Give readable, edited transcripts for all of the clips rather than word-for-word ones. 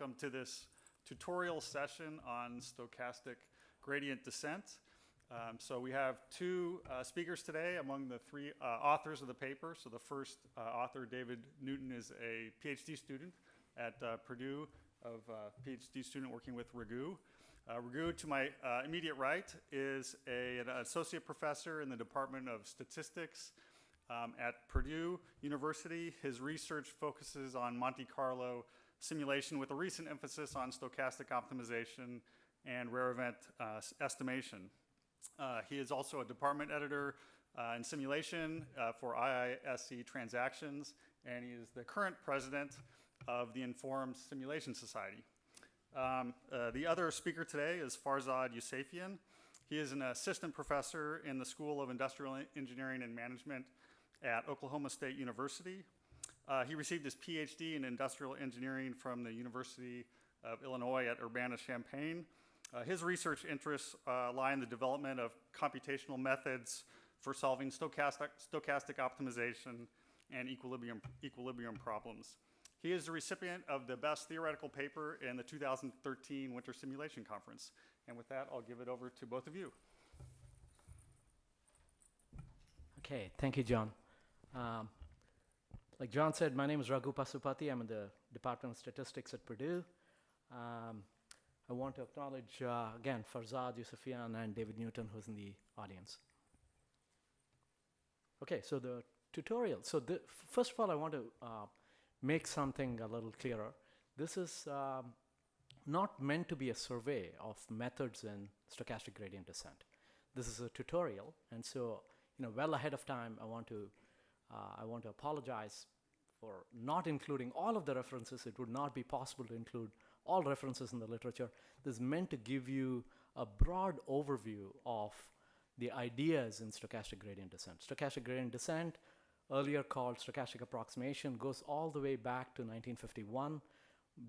welcome to this tutorial session on stochastic gradient descent. So we have two speakers today among the three authors of the paper. So the first author, David Newton, is a PhD student at Purdue, PhD student working with Raghu. Raghu, to my immediate right, is an associate professor in the Department of Statistics at Purdue University. His research focuses on Monte Carlo simulation with a recent emphasis on stochastic optimization and rare event estimation. He is also a department editor in simulation for IISc Transactions, and he is the current president of the Informed Simulation Society. The other speaker today is Farzad Yousefian. He is an assistant professor in the School of Industrial Engineering and Management at Oklahoma State University. He received his PhD in industrial engineering from the University of Illinois at Urbana-Champaign. His research interests lie in the development of computational methods for solving stochastic optimization and equilibrium problems. He is the recipient of the best theoretical paper in the 2013 Winter Simulation Conference. And with that, I'll give it over to both of you. Okay, thank you, John. Like John said, my name is Raghu Pasupathy. I'm in the Department of Statistics at Purdue. I want to acknowledge, again, Farzad, Yousefian, and David Newton, who's in the audience. Okay, so the tutorial. So first of all, I want to make something a little clearer. This is not meant to be a survey of methods in stochastic gradient descent. This is a tutorial, and so well ahead of time, I want to apologize for not including all of the references. It would not be possible to include all references in the literature. This is meant to give you a broad overview of the ideas in stochastic gradient descent. Stochastic gradient descent, earlier called stochastic approximation, goes all the way back to 1951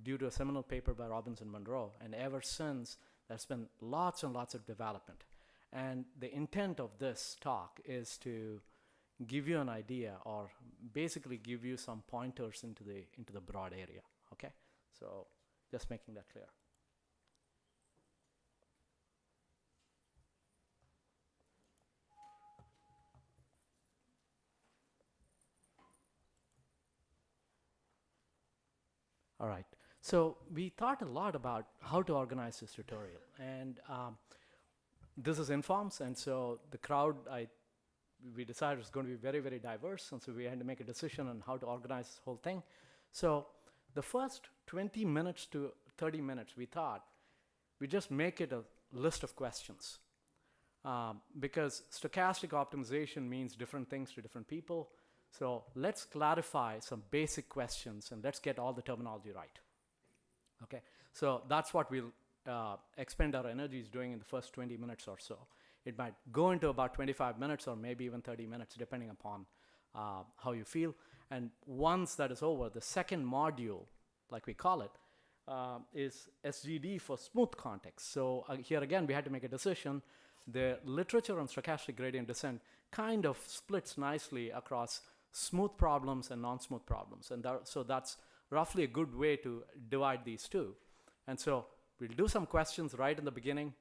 due to a seminal paper by Robinson Monroe. And ever since, there's been lots and lots of development. And the intent of this talk is to give you an idea, or basically give you some pointers into the broad area. Okay, so just making that clear. All right, so we thought a lot about how to organize this tutorial, and this is Informs, and so the crowd, we decided was going to be very, very diverse, and so we had to make a decision on how to organize this whole thing. So the first 20 minutes to 30 minutes, we thought we just make it a list of questions, because stochastic optimization means different things to different people. So let's clarify some basic questions, and let's get all the terminology right. Okay, so that's what we'll expend our energies doing in the first 20 minutes or so. It might go into about 25 minutes or maybe even 30 minutes, depending upon how you feel. And once that is over, the second module, like we call it, is SGD for smooth context. So here again, we had to make a decision. The literature on stochastic gradient descent kind of splits nicely across smooth problems and non-smooth problems. And so that's roughly a good way to divide these two. And so we'll do some questions right in the beginning.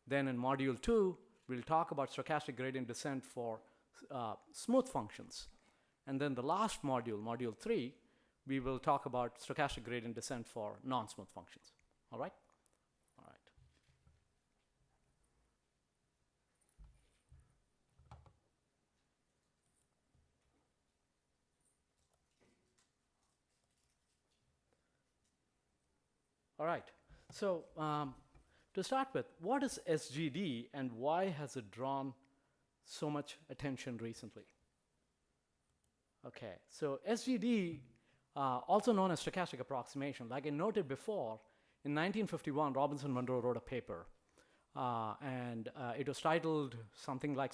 Then in module 2, we'll talk about stochastic gradient descent for smooth functions. And then the last module, module 3, we will talk about stochastic gradient descent for non-smooth functions. All right? All right. All right. So to start with, what is SGD and why has it drawn so much attention recently? Okay, so SGD, also known as stochastic approximation, like I noted before, in 1951, Robinson Monroe wrote a paper, and it was titled something like,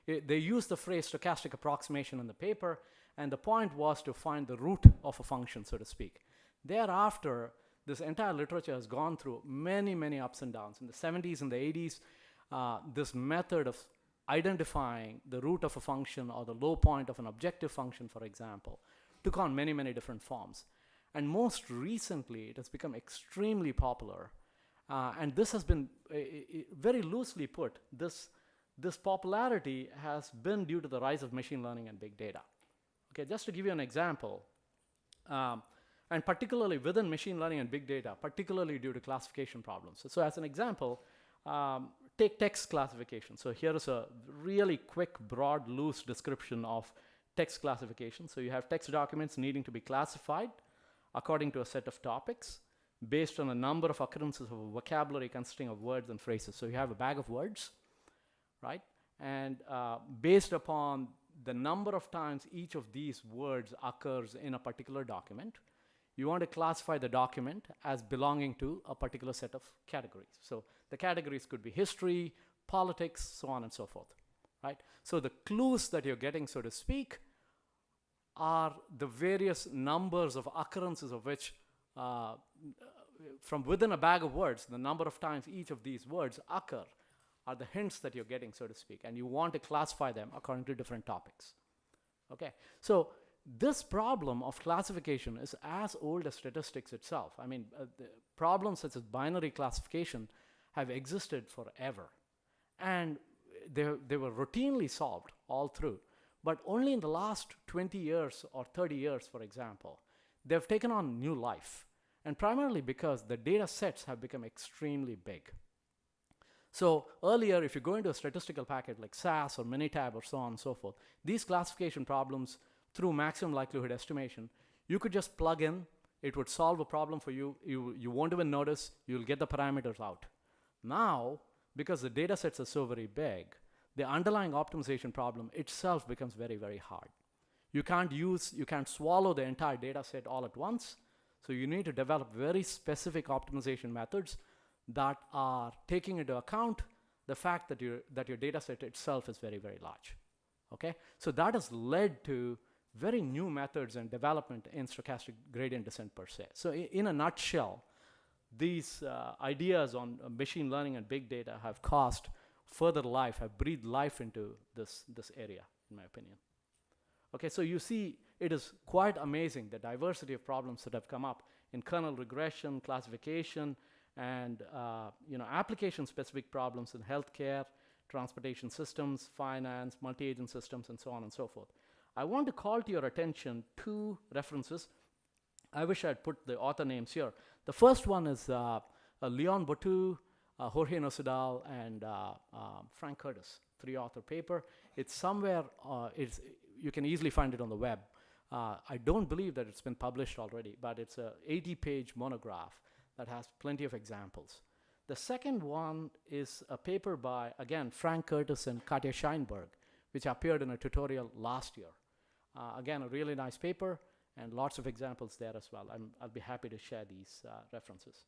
they used the phrase stochastic approximation in the paper, and the point was to find the root of a function, so to speak. Thereafter, this entire literature has gone through many, many ups and downs. In the 70s and the 80s, this method of identifying the root of a function or the low point of an objective function, for example, took on many, many different forms. And most recently, it has become extremely popular. And this has been, very loosely put, this popularity has been due to the rise of machine learning and big data. Okay, just to give you an example, and particularly within machine learning and big data, particularly due to classification problems. So as an example, take text classification. So here is a really quick, broad, loose description of text classification. So you have text documents needing to be classified according to a set of topics based on a number of occurrences of a vocabulary consisting of words and phrases. So you have a bag of words, right? And based upon the number of times each of these words occurs in a particular document, you want to classify the document as belonging to a particular set of categories. So the categories could be history, politics, so on and so forth, right? So the clues that you're getting, so to speak, are the various numbers of occurrences of which, from within a bag of words, the number of times each of these words occur are the hints that you're getting, so to speak, and you want to classify them according to different topics. Okay, so this problem of classification is as old as statistics itself. I mean, the problems such as binary classification have existed forever, and they were routinely solved all through. But only in the last 20 years or 30 years, for example, they've taken on new life, and primarily because the data sets have become extremely big. So earlier, if you go into a statistical packet like SAS or Minitab or so on and so forth, these classification problems through maximum likelihood estimation, you could just plug in, it would solve a problem for you, you won't even notice, you'll get the parameters out. Now, because the data sets are so very big, the underlying optimization problem itself becomes very, very hard. You can't swallow the entire data set all at once, so you need to develop very specific optimization methods that are taking into account the fact that your data set itself is very, very large. Okay? So that has led to very new methods and development in stochastic gradient descent per se. So in a nutshell, these ideas on machine learning and big data have caused further life, have breathed life into this area, in my opinion. Okay, so you see, it is quite amazing the diversity of problems that have come up in kernel regression, classification, and application-specific problems in healthcare, transportation systems, finance, multi-agent systems, and so on and so forth. I want to call to your attention two references. I wish I had put the author names here. The first one is Leon Botou, Jorge Nosidal, and Frank Curtis, three-author paper. It's somewhere, you can easily find it on the web. I don't believe that it's been published already, but it's a 80-page monograph that has plenty of examples. The second one is a paper by, again, Frank Curtis and Katja Scheinberg, which appeared in a tutorial last year. Again, a really nice paper, and lots of examples there as well. I'll be happy to share these references.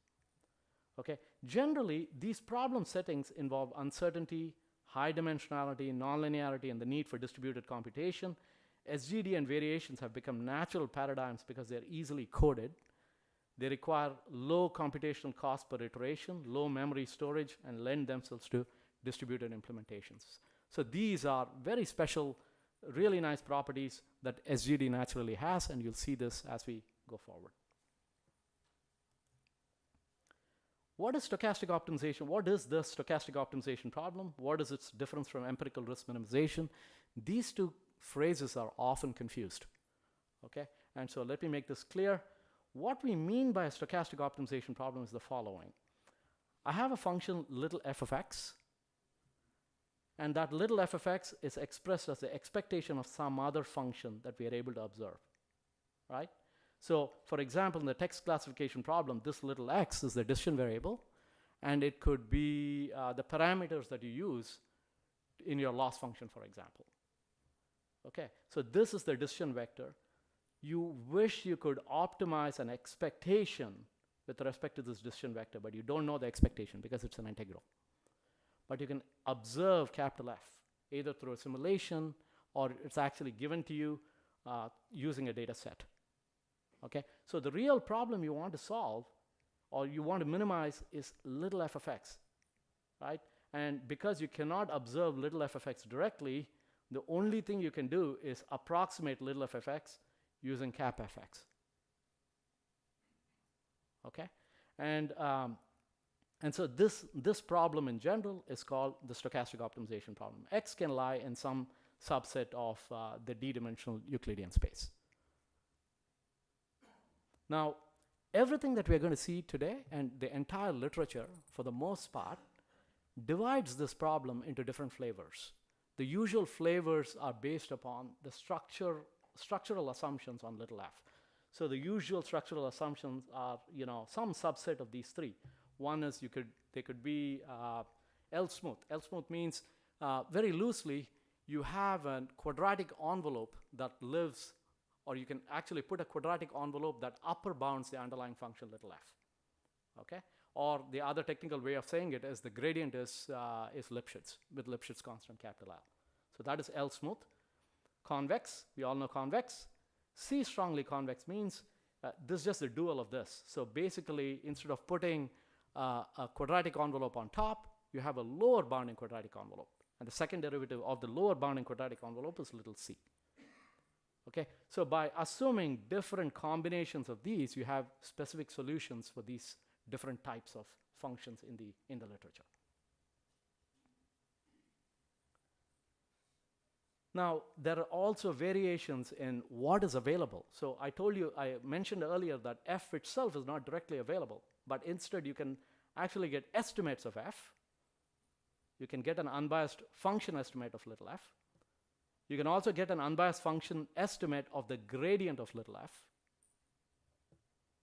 Okay, generally, these problem settings involve uncertainty, high dimensionality, nonlinearity, and the need for distributed computation. SGD and variations have become natural paradigms because they're easily coded. They require low computational cost per iteration, low memory storage, and lend themselves to distributed implementations. So these are very special, really nice properties that SGD naturally has, and you'll see this as we go forward. What is stochastic optimization? What is the stochastic optimization problem? What is its difference from empirical risk minimization? These two phrases are often confused, okay? And so let me make this clear. What we mean by a stochastic optimization problem is the following. I have a function little f of x, and that little f of x is expressed as the expectation of some other function that we are able to observe, right? So, for example, in the text classification problem, this little x is the decision variable, and it could be the parameters that you use in your loss function, for example. Okay, so this is the decision vector. You wish you could optimize an expectation with respect to this decision vector, but you don't know the expectation because it's an integral. But you can observe capital F, either through a simulation or it's actually given to you using a data set. Okay, so the real problem you want to solve or you want to minimize is little f of x, right? And because you cannot observe little f of x directly, the only thing you can do is approximate little f of x using cap fx. okay? And so this problem in general is called the stochastic optimization problem. X can lie in some subset of the d-dimensional Euclidean space. Now, everything that we're going to see today and the entire literature, for the most part, divides this problem into different flavors. The usual flavors are based upon the structural assumptions on little f. So the usual structural assumptions are, some subset of these three. One is they could be L-smooth. L-smooth means, very loosely, you have a quadratic envelope that lives, or you can actually put a quadratic envelope that upper bounds the underlying function little f, okay? Or the other technical way of saying it is the gradient is Lipschitz, with Lipschitz constant capital L. So that is L-smooth. Convex, we all know convex. C strongly convex means this is just the dual of this. So basically, instead of putting a quadratic envelope on top, you have a lower bounding quadratic envelope. And the second derivative of the lower bounding quadratic envelope is little c. Okay, so by assuming different combinations of these, you have specific solutions for these different types of functions in the literature. Now, there are also variations in what is available. So I mentioned earlier that f itself is not directly available, but instead you can actually get estimates of f. You can get an unbiased function estimate of little f. You can also get an unbiased function estimate of the gradient of little f.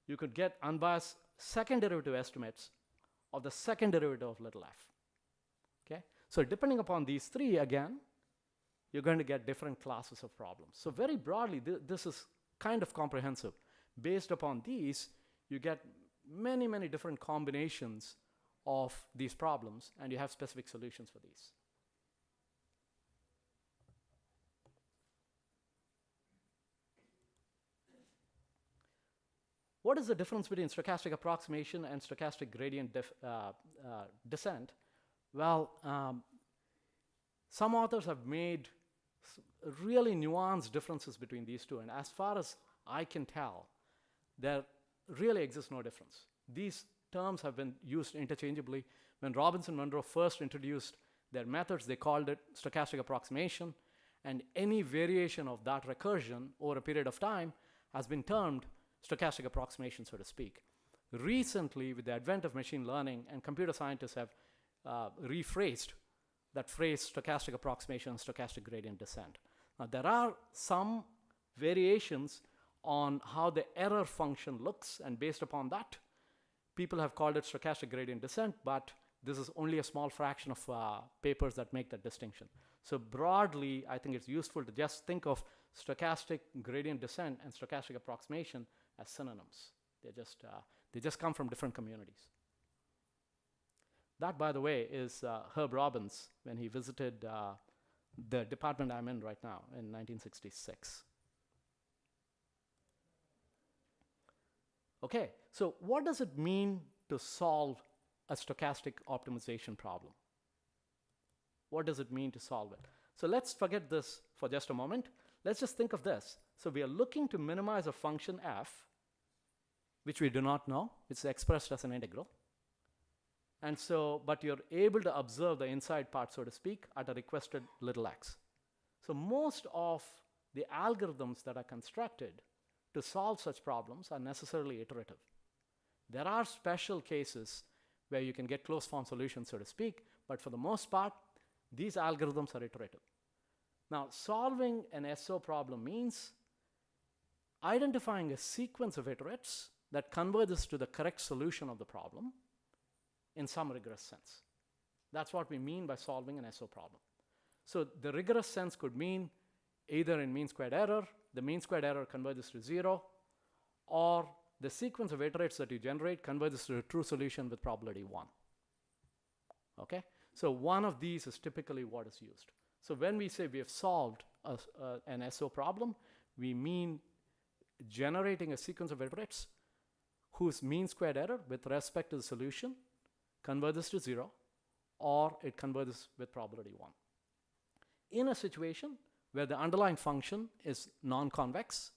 You could get unbiased second derivative estimates of the second derivative of little f. Okay? So depending upon these three, again, you're going to get different classes of problems. So very broadly, this is kind of comprehensive. Based upon these, you get many, many different combinations of these problems, and you have specific solutions for these. What is the difference between stochastic approximation and stochastic gradient descent? Well, some authors have made really nuanced differences between these two, and as far as I can tell, there really exists no difference. These terms have been used interchangeably. When Robinson Monroe first introduced their methods, they called it stochastic approximation, and any variation of that recursion over a period of time has been termed stochastic approximation, so to speak. Recently, with the advent of machine learning, and computer scientists have rephrased that phrase stochastic approximation and stochastic gradient descent. Now, there are some variations on how the error function looks, and based upon that, people have called it stochastic gradient descent, but this is only a small fraction of papers that make that distinction. So broadly, I think it's useful to just think of stochastic gradient descent and stochastic approximation as synonyms. They just come from different communities. That, by the way, is Herb Robbins when he visited the department I'm in right now in 1966. Okay, so what does it mean to solve a stochastic optimization problem? What does it mean to solve it? So let's forget this for just a moment. Let's just think of this. So we are looking to minimize a function f, which we do not know. It's expressed as an integral. And so, but you're able to observe the inside part, so to speak, at a requested little x. So most of the algorithms that are constructed to solve such problems are necessarily iterative. There are special cases where you can get closed form solutions, so to speak, but for the most part, these algorithms are iterative. Now, solving an SO problem means identifying a sequence of iterates that converges to the correct solution of the problem in some rigorous sense. That's what we mean by solving an SO problem. So the rigorous sense could mean either in mean squared error, the mean squared error converges to 0, or the sequence of iterates that you generate converges to a true solution with probability 1. Okay? So one of these is typically what is used. So when we say we have solved an SO problem, we mean generating a sequence of iterates whose mean squared error with respect to the solution converges to 0, or it converges with probability 1. In a situation where the underlying function is non-convex,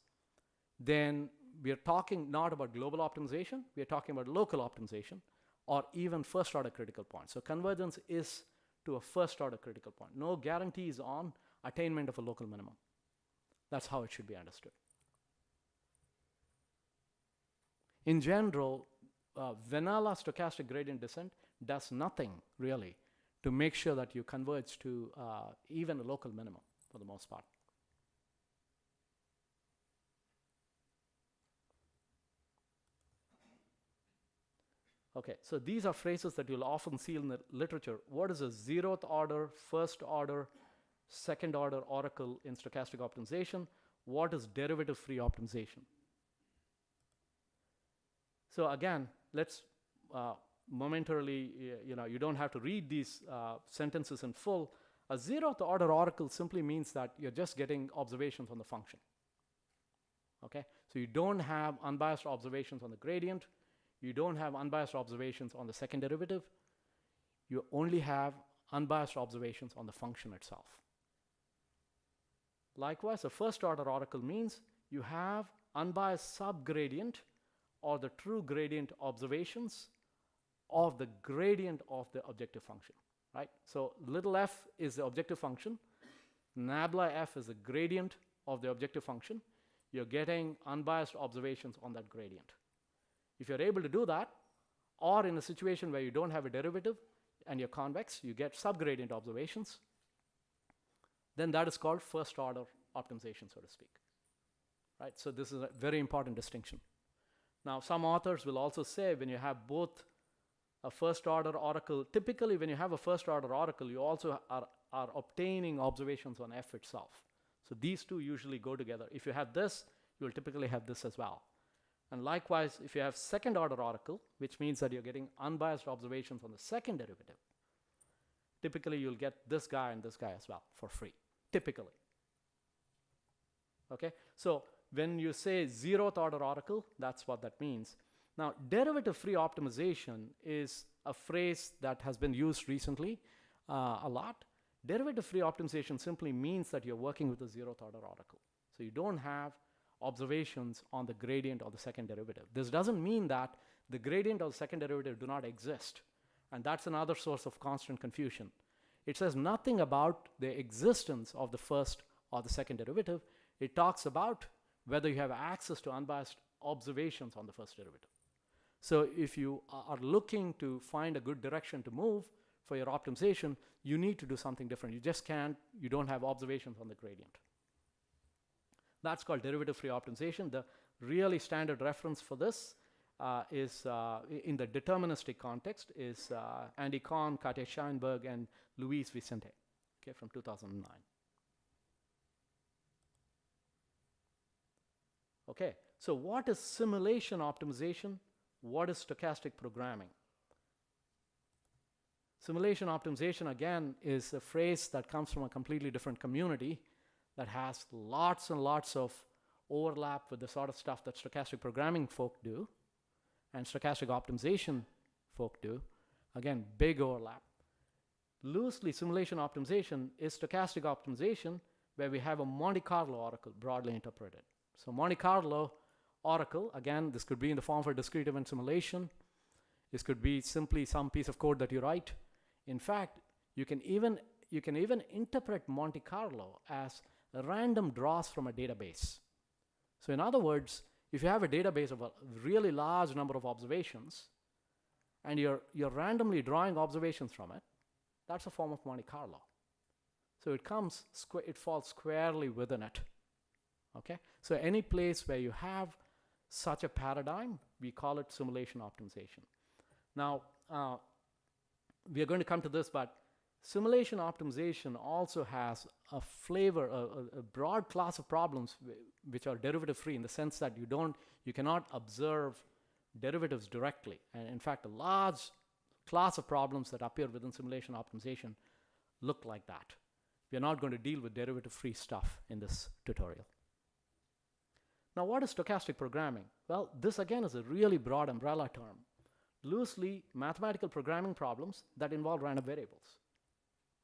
then we are talking not about global optimization, we are talking about local optimization or even first order critical points. So convergence is to a first order critical point. No guarantees on attainment of a local minimum. That's how it should be understood. In general, vanilla stochastic gradient descent does nothing really to make sure that you converge to even a local minimum for the most part. Okay, so these are phrases that you'll often see in the literature. What is a zeroth order, first order, second order oracle in stochastic optimization? What is derivative-free optimization? So again, let's momentarily, you don't have to read these sentences in full. A zeroth order oracle simply means that you're just getting observations on the function. Okay, so you don't have unbiased observations on the gradient. You don't have unbiased observations on the second derivative. You only have unbiased observations on the function itself. Likewise, a first order oracle means you have unbiased subgradient or the true gradient observations of the gradient of the objective function, right? So little f is the objective function. Nabla f is the gradient of the objective function. You're getting unbiased observations on that gradient. If you're able to do that, or in a situation where you don't have a derivative and you're convex, you get subgradient observations, then that is called first order optimization, so to speak. Right? So this is a very important distinction. Now, some authors will also say when you have both a first order oracle, typically when you have a first order oracle, you also are obtaining observations on f itself. So these two usually go together. If you have this, you will typically have this as well. And likewise, if you have second order oracle, which means that you're getting unbiased observations on the second derivative, typically you'll get this guy and this guy as well for free, typically. Okay, so when you say zeroth order oracle, that's what that means. Now, derivative-free optimization is a phrase that has been used recently a lot. Derivative-free optimization simply means that you're working with a zeroth order oracle. So you don't have observations on the gradient or the second derivative. This doesn't mean that the gradient or the second derivative do not exist. And that's another source of constant confusion. It says nothing about the existence of the first or the second derivative. It talks about whether you have access to unbiased observations on the first derivative. So if you are looking to find a good direction to move for your optimization, you need to do something different. You don't have observations on the gradient. That's called derivative-free optimization. The really standard reference for this is in the deterministic context is Andy Kahn, Katja Scheinberg, and Luis Vicente, okay, from 2009. Okay, so what is simulation optimization? What is stochastic programming? Simulation optimization, again, is a phrase that comes from a completely different community that has lots and lots of overlap with the sort of stuff that stochastic programming folk do and stochastic optimization folk do. Again, big overlap. Loosely, simulation optimization is stochastic optimization where we have a Monte Carlo oracle broadly interpreted. So Monte Carlo oracle, again, this could be in the form of a discrete event simulation. This could be simply some piece of code that you write. In fact, you can even interpret Monte Carlo as random draws from a database. So in other words, if you have a database of a really large number of observations and you're randomly drawing observations from it, that's a form of Monte Carlo. So it falls squarely within it. Okay? So any place where you have such a paradigm, we call it simulation optimization. Now, we are going to come to this, but simulation optimization also has a flavor, a broad class of problems which are derivative free in the sense that you cannot observe derivatives directly. And in fact, a large class of problems that appear within simulation optimization look like that. We are not going to deal with derivative free stuff in this tutorial. Now, what is stochastic programming? Well, this again is a really broad umbrella term. Loosely, mathematical programming problems that involve random variables.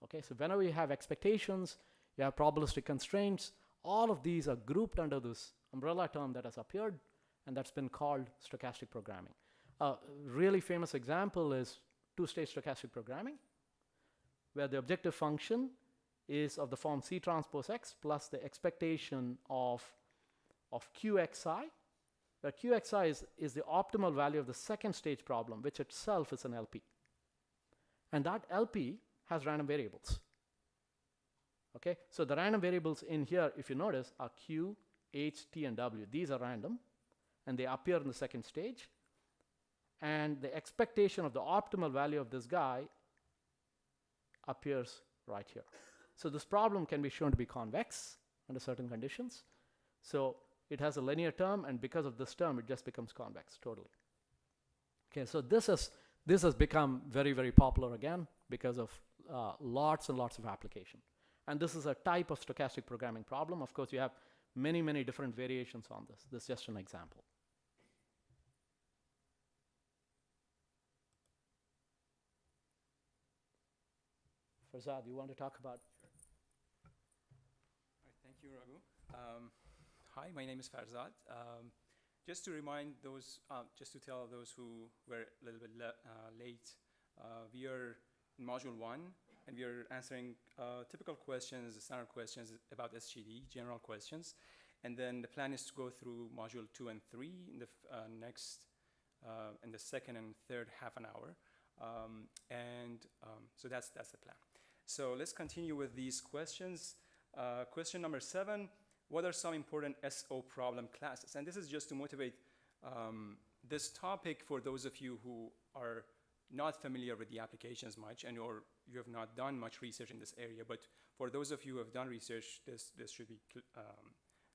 Okay, so whenever you have expectations, you have probabilistic constraints, all of these are grouped under this umbrella term that has appeared, and that's been called stochastic programming. A really famous example is two-stage stochastic programming, where the objective function is of the form C transpose X plus the expectation of QXI, where QXI is the optimal value of the second stage problem, which itself is an LP. And that LP has random variables. Okay, so the random variables in here, if you notice, are Q, H, T, and W. These are random, and they appear in the second stage. And the expectation of the optimal value of this guy appears right here. So this problem can be shown to be convex under certain conditions. So it has a linear term, and because of this term, it just becomes convex totally. Okay, so this has become very, very popular again because of lots and lots of application. And this is a type of stochastic programming problem. Of course, you have many, many different variations on this. This is just an example. Farzad, you want to talk about? All right, thank you, Raghu. Hi, my name is Farzad. Just to remind those, just to tell those who were a little bit late, we are in Module 1, and we are answering typical questions, standard questions about SGD, general questions. And then the plan is to go through Module 2 and 3 in the in the second and third half an hour. So that's the plan. So let's continue with these questions. Question number 7, what are some important SO problem classes? And this is just to motivate this topic for those of you who are not familiar with the applications much, and or you have not done much research in this area. But for those of you who have done research, this should be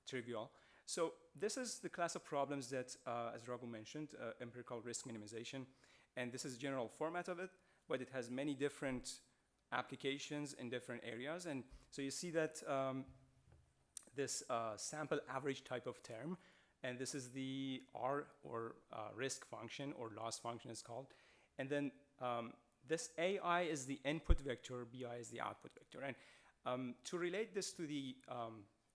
trivial. So this is the class of problems that, as Raghu mentioned, empirical risk minimization. And this is the general format of it, but it has many different applications in different areas. And so you see that this sample average type of term, and this is the R, or risk function, or loss function is called. And then this AI is the input vector, BI is the output vector. And to relate this to the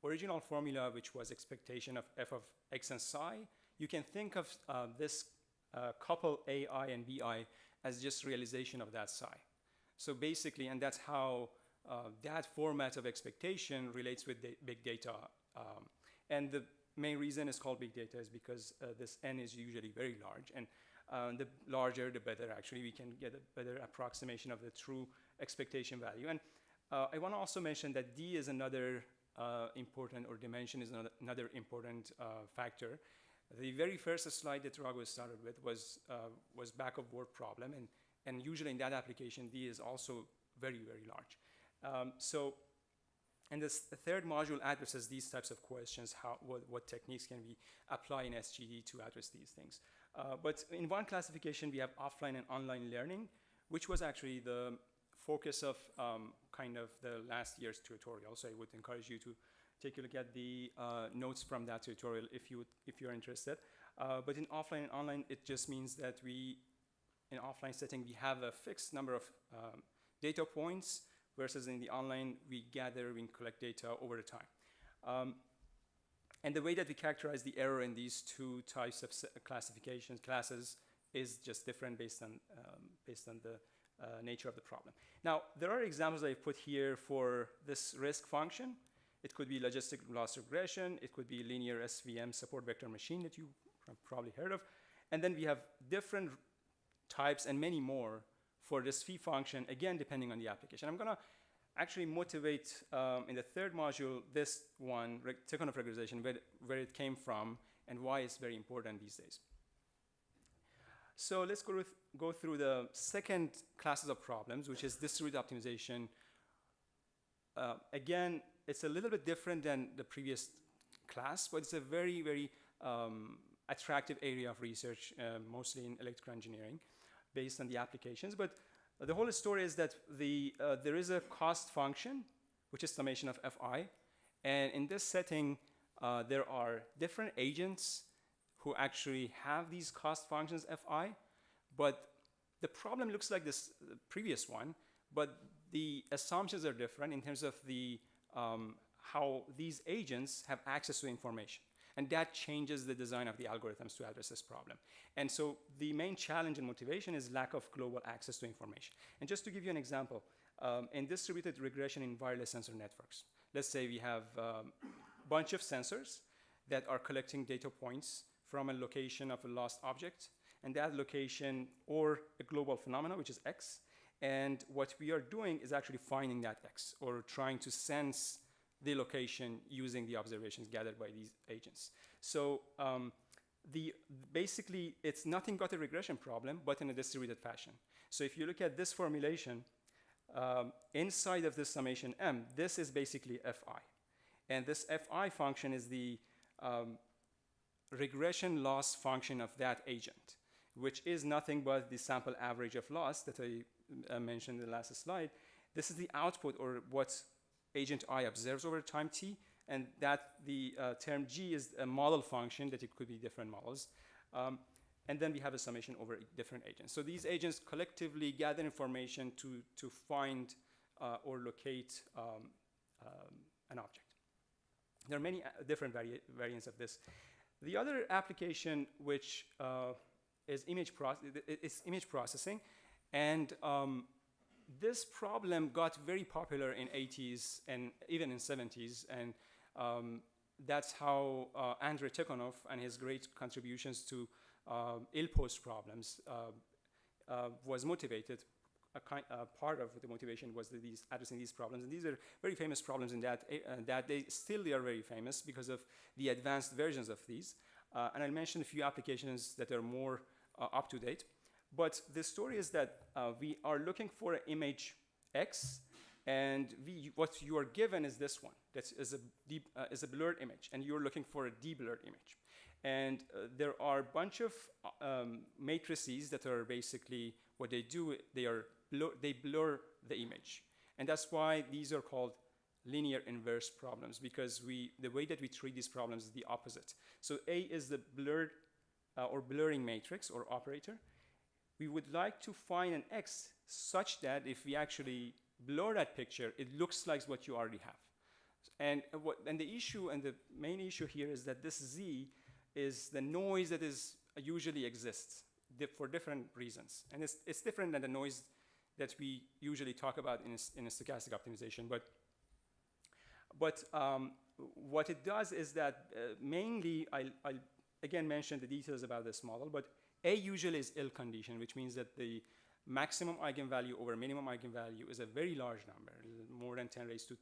original formula, which was expectation of f of x and psi, you can think of this couple AI and BI as just realization of that psi. So basically, and that's how that format of expectation relates with big data. And the main reason it's called big data is because this n is usually very large. And the larger, the better, actually. We can get a better approximation of the true expectation value. And I want to also mention that D is another important, or dimension is another important factor. The very first slide that Raghu started with was back of board problem, and usually in that application, D is also very, very large. And the third module addresses these types of questions, what techniques can we apply in SGD to address these things. But in one classification, we have offline and online learning, which was actually the focus of kind of the last year's tutorial. So I would encourage you to take a look at the notes from that tutorial if you're interested. But in offline and online, it just means that in offline setting, we have a fixed number of data points, versus in the online, we collect data over the time. And the way that we characterize the error in these two types of classes is just different based on the nature of the problem. Now, there are examples I put here for this risk function. It could be logistic loss regression. It could be linear SVM support vector machine that you probably heard of. And then we have different types and many more for this phi function, again, depending on the application. I'm going to actually motivate in the third module this one, Tikhonov regression, where it came from and why it's very important these days. So let's go through the second classes of problems, which is distributed optimization. Again, it's a little bit different than the previous class, but it's a very, very attractive area of research, mostly in electrical engineering, based on the applications. But the whole story is that there is a cost function, which is summation of Fi. And in this setting, there are different agents who actually have these cost functions Fi. But the problem looks like this previous one, but the assumptions are different in terms of the how these agents have access to information. And that changes the design of the algorithms to address this problem. And so the main challenge in motivation is lack of global access to information. And just to give you an example, in distributed regression in wireless sensor networks, let's say we have a bunch of sensors that are collecting data points from a location of a lost object, and that location or a global phenomena, which is X. And what we are doing is actually finding that X, or trying to sense the location using the observations gathered by these agents. So basically, it's nothing but a regression problem, but in a distributed fashion. So if you look at this formulation, inside of this summation M, this is basically Fi. And this Fi function is the regression loss function of that agent, which is nothing but the sample average of loss that I mentioned in the last slide. This is the output, or what agent I observes over time t, and that the term g is a model function that it could be different models. And then we have a summation over different agents. So these agents collectively gather information to find or locate an object. There are many different variants of this. The other application, which is image processing, and this problem got very popular in 80s and even in 70s, and that's how Andrei Tikhonov and his great contributions to ill-posed problems was motivated. Part of the motivation was addressing these problems, and these are very famous problems in that they are very famous because of the advanced versions of these. And I'll mention a few applications that are more up to date. But the story is that we are looking for an image X, and what you are given is this one. That is a blurred image, and you're looking for a de-blurred image. And there are a bunch of matrices that are basically what they do. They blur the image, and that's why these are called linear inverse problems, because the way that we treat these problems is the opposite. So A is the blurred or blurring matrix or operator. We would like to find an X such that if we actually blur that picture, it looks like what you already have. And the issue, and the main issue here, is that this Z is the noise that usually exists for different reasons. And it's different than the noise that we usually talk about in a stochastic optimization. But what it does is that mainly, I'll again mention the details about this model, but A usually is ill conditioned, which means that the maximum eigenvalue over minimum eigenvalue is a very large number, more than 10 raised to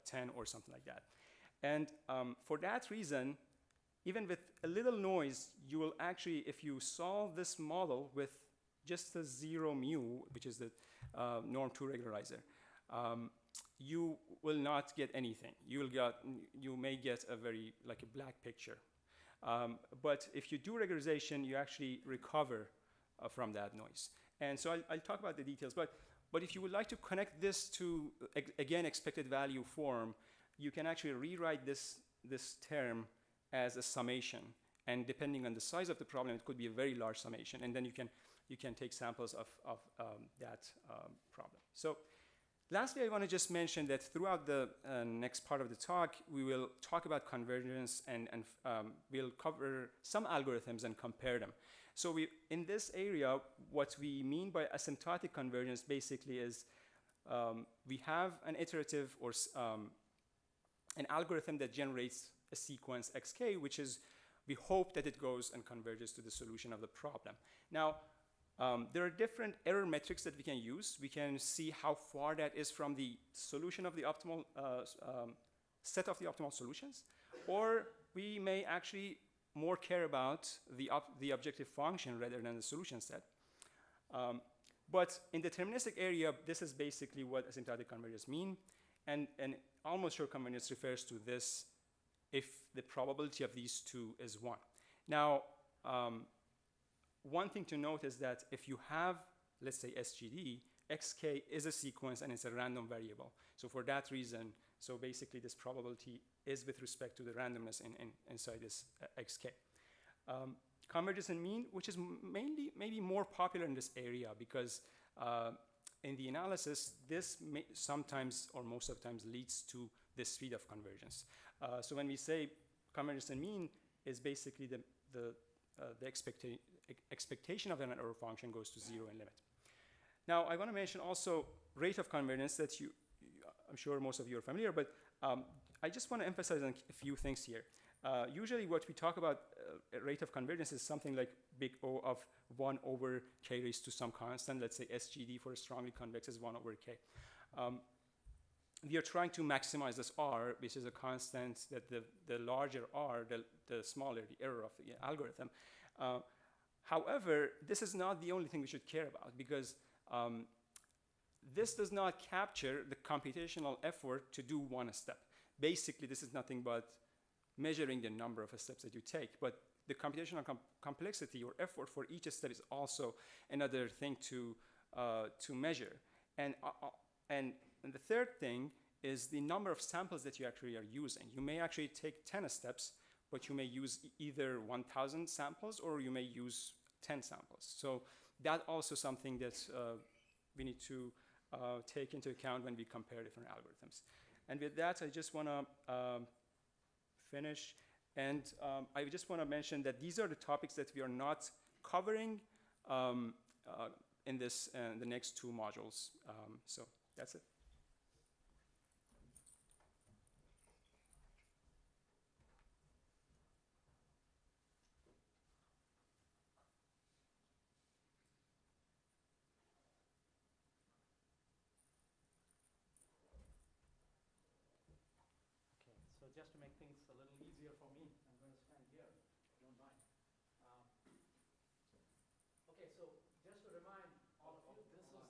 10 or something like that. And for that reason, even with a little noise, you will actually, if you solve this model with just a 0 mu, which is the norm 2 regularizer, you will not get anything. You may get a very, like a black picture. But if you do regularization, you actually recover from that noise. And so I'll talk about the details. But if you would like to connect this to, again, expected value form, you can actually rewrite this term as a summation. And depending on the size of the problem, it could be a very large summation. And then you can take samples of that problem. So lastly, I want to just mention that throughout the next part of the talk, we will talk about convergence, and we'll cover some algorithms and compare them. So in this area, what we mean by asymptotic convergence basically is we have an iterative or an algorithm that generates a sequence xk, which is, we hope that it goes and converges to the solution of the problem. Now, there are different error metrics that we can use. We can see how far that is from the solution of the optimal set of the optimal solutions, or we may actually more care about the objective function rather than the solution set. But in the deterministic area, this is basically what asymptotic convergence mean, and almost sure convergence refers to this if the probability of these two is 1. Now, one thing to note is that if you have, let's say, SGD, xk is a sequence and it's a random variable. So for that reason, so basically this probability is with respect to the randomness inside this xk. Convergence and mean, which is maybe more popular in this area because in the analysis, this sometimes or most of the times leads to the speed of convergence. So when we say convergence and mean, is basically the expectation of an error function goes to 0 in limit. Now, I want to mention also rate of convergence that I'm sure most of you are familiar, but I just want to emphasize on a few things here. Usually what we talk about rate of convergence is something like big O of 1 over k raised to some constant. Let's say SGD for a strongly convex is 1 over k. We are trying to maximize this R, which is a constant that the larger R, the smaller the error of the algorithm. However, this is not the only thing we should care about, because this does not capture the computational effort to do one step. Basically, this is nothing but measuring the number of steps that you take, but the computational complexity or effort for each step is also another thing to measure. And the third thing is the number of samples that you actually are using. You may actually take 10 steps, but you may use either 1,000 samples or you may use 10 samples. So that's also something that we need to take into account when we compare different algorithms. And with that, I just want to finish. And I just want to mention that these are the topics that we are not covering in the next 2 modules. So that's it. So just to make things a little easier for me, I'm going to stand here, if you don't mind. Okay, so just to remind all of you, this is the...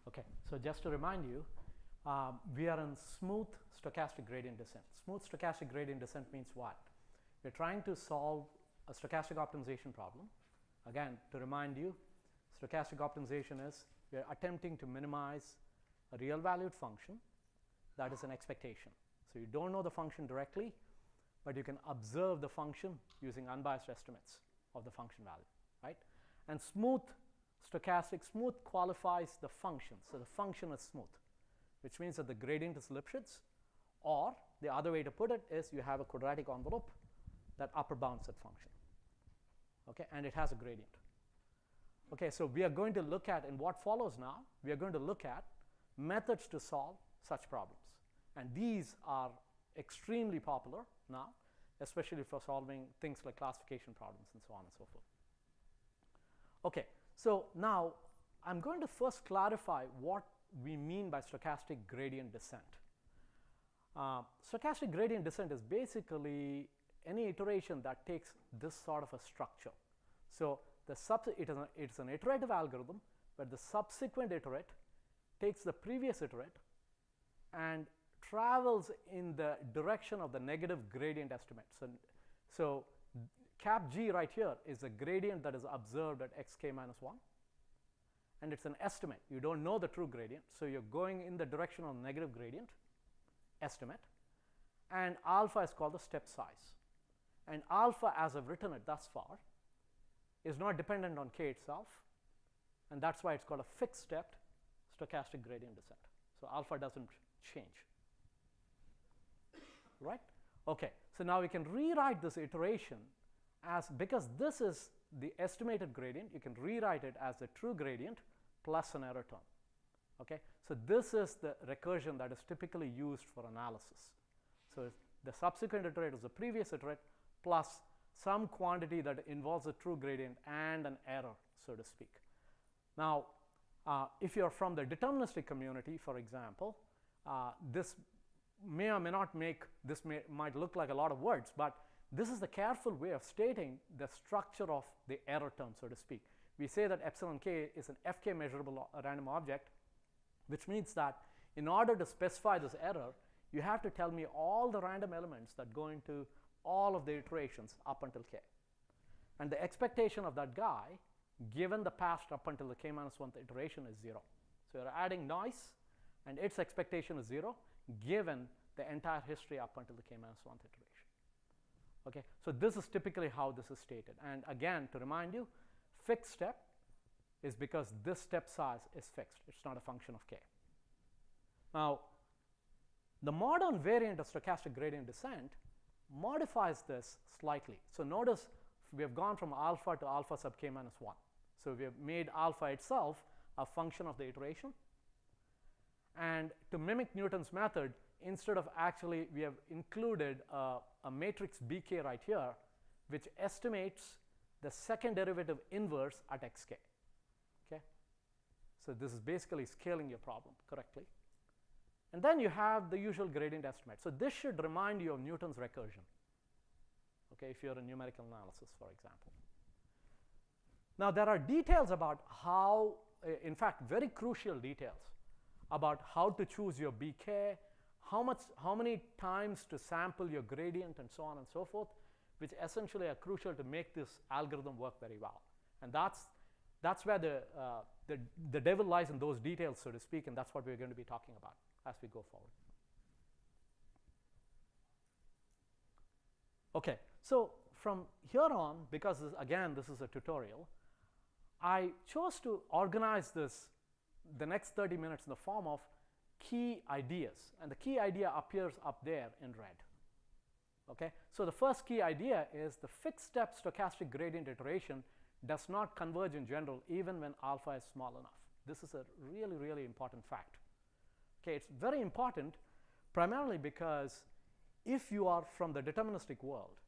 Okay, so just to remind you, we are in smooth stochastic gradient descent. Smooth stochastic gradient descent means what? We're trying to solve a stochastic optimization problem. Again, to remind you, stochastic optimization is we're attempting to minimize a real valued function that is an expectation. So you don't know the function directly, but you can observe the function using unbiased estimates of the function value, right? And smooth qualifies the function. So the function is smooth, which means that the gradient is Lipschitz, or the other way to put it is you have a quadratic envelope that upper bounds that function. Okay, and it has a gradient. Okay, so we are going to look at, in what follows now, we are going to look at methods to solve such problems. And these are extremely popular now, especially for solving things like classification problems and so on and so forth. Okay, so now I'm going to first clarify what we mean by stochastic gradient descent. Stochastic gradient descent is basically any iteration that takes this sort of a structure. So it's an iterative algorithm, but the subsequent iterate takes the previous iterate and travels in the direction of the negative gradient estimate. So cap G right here is a gradient that is observed at xk minus 1, and it's an estimate. You don't know the true gradient, so you're going in the direction of negative gradient estimate, and alpha is called the step size. And alpha, as I've written it thus far, is not dependent on k itself, and that's why it's called a fixed stepped stochastic gradient descent. So alpha doesn't change, right? Okay, so now we can rewrite this iteration as, because this is the estimated gradient, you can rewrite it as the true gradient plus an error term. Okay, so this is the recursion that is typically used for analysis. So the subsequent iterate is the previous iterate plus some quantity that involves a true gradient and an error, so to speak. Now, if you're from the deterministic community, for example, this may or may not make, might look like a lot of words, but this is the careful way of stating the structure of the error term, so to speak. We say that epsilon k is an fk measurable random object, which means that in order to specify this error, you have to tell me all the random elements that go into all of the iterations up until k. And the expectation of that guy given the past up until the k-1th iteration is 0. So you're adding noise, and its expectation is 0, given the entire history up until the k-1th iteration. Okay, so this is typically how this is stated. And again, to remind you, fixed step is because this step size is fixed. It's not a function of k. Now, the modern variant of stochastic gradient descent modifies this slightly. So notice we have gone from alpha to alpha sub k-1. So we have made alpha itself a function of the iteration. And to mimic Newton's method, instead of actually, we have included a matrix bk right here, which estimates the second derivative inverse at xk. Okay? So this is basically scaling your problem correctly. And then you have the usual gradient estimate. So this should remind you of Newton's recursion, okay, if you're in numerical analysis, for example. Now, there are details about how, in fact, very crucial details about how to choose your bk, how many times to sample your gradient, and so on and so forth, which essentially are crucial to make this algorithm work very well. And that's where the devil lies in those details, so to speak, and that's what we're going to be talking about as we go forward. Okay, so from here on, because again this is a tutorial, I chose to organize the next 30 minutes in the form of key ideas, and the key idea appears up there in red. Okay, so the first key idea is the fixed step stochastic gradient iteration does not converge in general even when alpha is small enough. This is a really, really important fact. Okay, it's very important primarily because if you are from the deterministic world,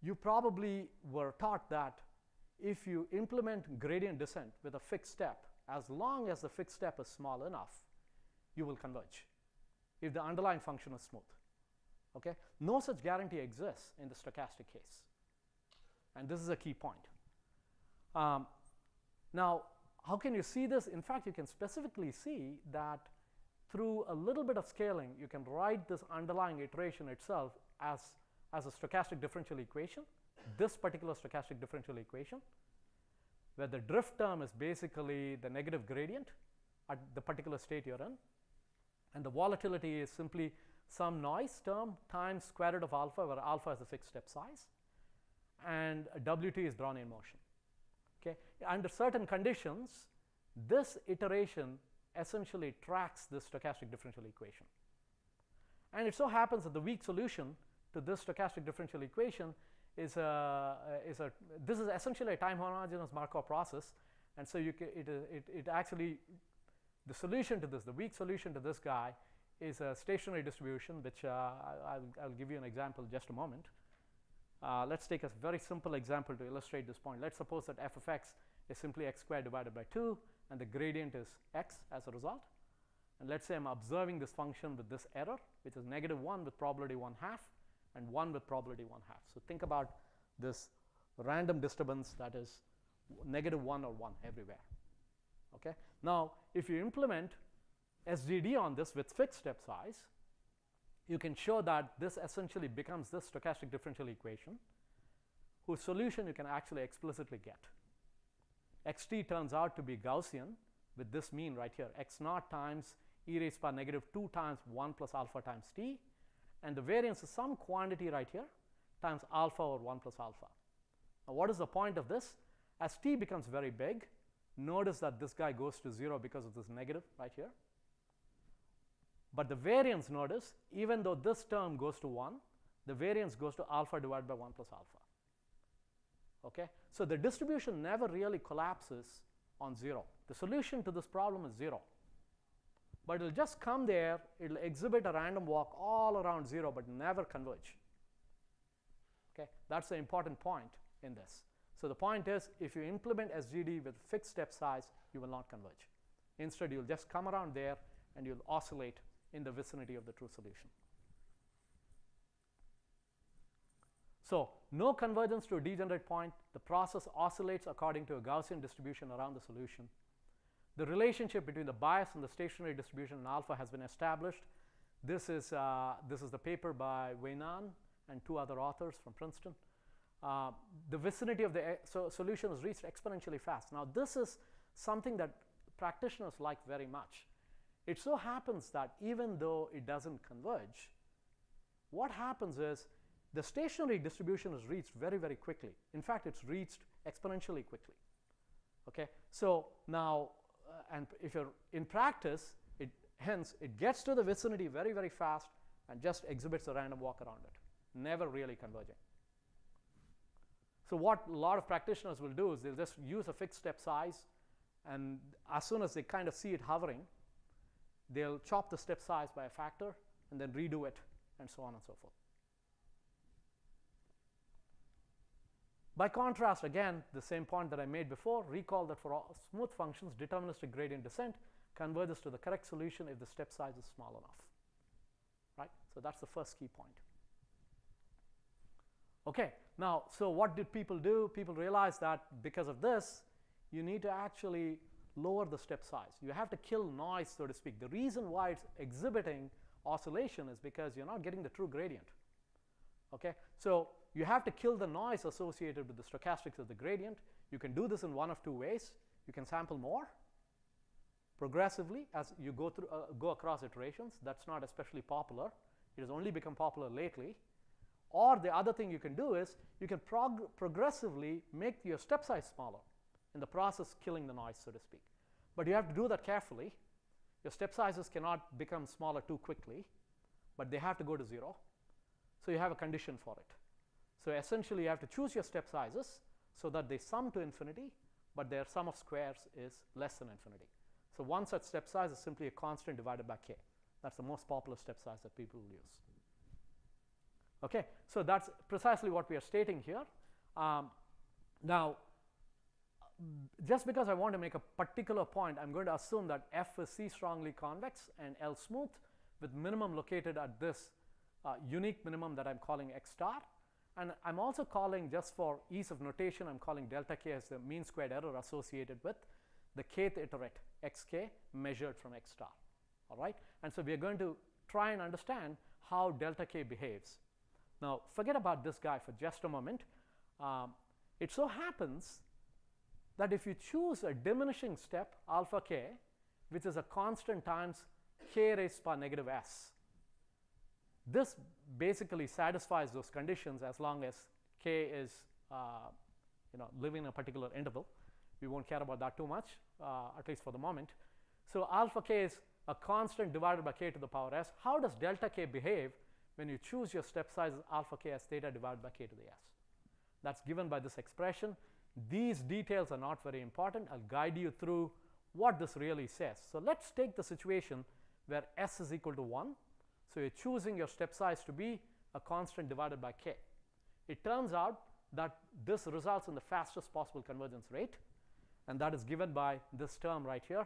you probably were taught that if you implement gradient descent with a fixed step, as long as the fixed step is small enough, you will converge if the underlying function is smooth. Okay? No such guarantee exists in the stochastic case. And this is a key point. Now, how can you see this? In fact, you can specifically see that through a little bit of scaling, you can write this underlying iteration itself as a stochastic differential equation, this particular stochastic differential equation, where the drift term is basically the negative gradient at the particular state you're in, and the volatility is simply some noise term times square root of alpha, where alpha is a fixed step size, and Wt is Brownian motion. Okay? Under certain conditions, this iteration essentially tracks this stochastic differential equation. And it so happens that the weak solution to this stochastic differential equation is this is essentially a time homogeneous Markov process, and so it actually, the solution to this, the weak solution to this guy, is a stationary distribution, which I'll give you an example in just a moment. Let's take a very simple example to illustrate this point. Let's suppose that f of x is simply x squared divided by 2, and the gradient is x as a result. And let's say I'm observing this function with this error, which is -1 with probability 1/2 and 1 with probability 1/2. So think about this random disturbance that is -1 or 1 everywhere. Okay? Now, if you implement SGD on this with fixed step size, you can show that this essentially becomes this stochastic differential equation, whose solution you can actually explicitly get. Xt turns out to be Gaussian with this mean right here, x0 times e raised power -2 times 1 plus alpha times t, and the variance is some quantity right here times alpha over 1 plus alpha. Now, what is the point of this? As t becomes very big, notice that this guy goes to 0 because of this negative right here. But the variance, notice, even though this term goes to 1, the variance goes to alpha divided by 1 plus alpha. Okay? So the distribution never really collapses on 0. The solution to this problem is 0. But it'll just come there, it'll exhibit a random walk all around 0, but never converge. Okay? That's the important point in this. So the point is, if you implement SGD with fixed step size, you will not converge. Instead, you'll just come around there and you'll oscillate in the vicinity of the true solution. So no convergence to a degenerate point. The process oscillates according to a Gaussian distribution around the solution. The relationship between the bias and the stationary distribution in alpha has been established. This is the paper by Weinan and 2 other authors from Princeton. the vicinity of the solution is reached exponentially fast. Now, this is something that practitioners like very much. It so happens that even though it doesn't converge, what happens is the stationary distribution is reached very, very quickly. In fact, it's reached exponentially quickly. Okay? So now, and if you're in practice, hence it gets to the vicinity very, very fast and just exhibits a random walk around it, never really converging. So what a lot of practitioners will do is they'll just use a fixed step size, and as soon as they kind of see it hovering, they'll chop the step size by a factor and then redo it, and so on and so forth. By contrast, again, the same point that I made before, recall that for all smooth functions, deterministic gradient descent converges to the correct solution if the step size is small enough. Right? So that's the first key point. Okay, now, so what did people do? People realized that because of this, you need to actually lower the step size. You have to kill noise, so to speak. The reason why it's exhibiting oscillation is because you're not getting the true gradient. Okay, so you have to kill the noise associated with the stochastics of the gradient. You can do this in one of two ways. You can sample more progressively as you go across iterations. That's not especially popular. It has only become popular lately. Or the other thing you can do is you can progressively make your step size smaller, in the process killing the noise, so to speak. But you have to do that carefully. Your step sizes cannot become smaller too quickly, but they have to go to 0. So you have a condition for it. So essentially you have to choose your step sizes so that they sum to infinity, but their sum of squares is less than infinity. So one such step size is simply a constant divided by k. That's the most popular step size that people will use. Okay, so that's precisely what we are stating here. Now, just because I want to make a particular point, I'm going to assume that F is C strongly convex and L smooth, with minimum located at this unique minimum that I'm calling x star. And I'm also calling, just for ease of notation, I'm calling delta k as the mean squared error associated with the kth iterate xk measured from x star. All right? And so we are going to try and understand how delta k behaves. Now, forget about this guy for just a moment. It so happens that if you choose a diminishing step, alpha k, which is a constant times k raised to power negative s, this basically satisfies those conditions as long as k is living in a particular interval. We won't care about that too much, at least for the moment. So alpha k is a constant divided by k to the power s. How does delta k behave when you choose your step size as alpha k as theta divided by k to the s? That's given by this expression. These details are not very important. I'll guide you through what this really says. So let's take the situation where s is equal to 1. So you're choosing your step size to be a constant divided by k. It turns out that this results in the fastest possible convergence rate, and that is given by this term right here.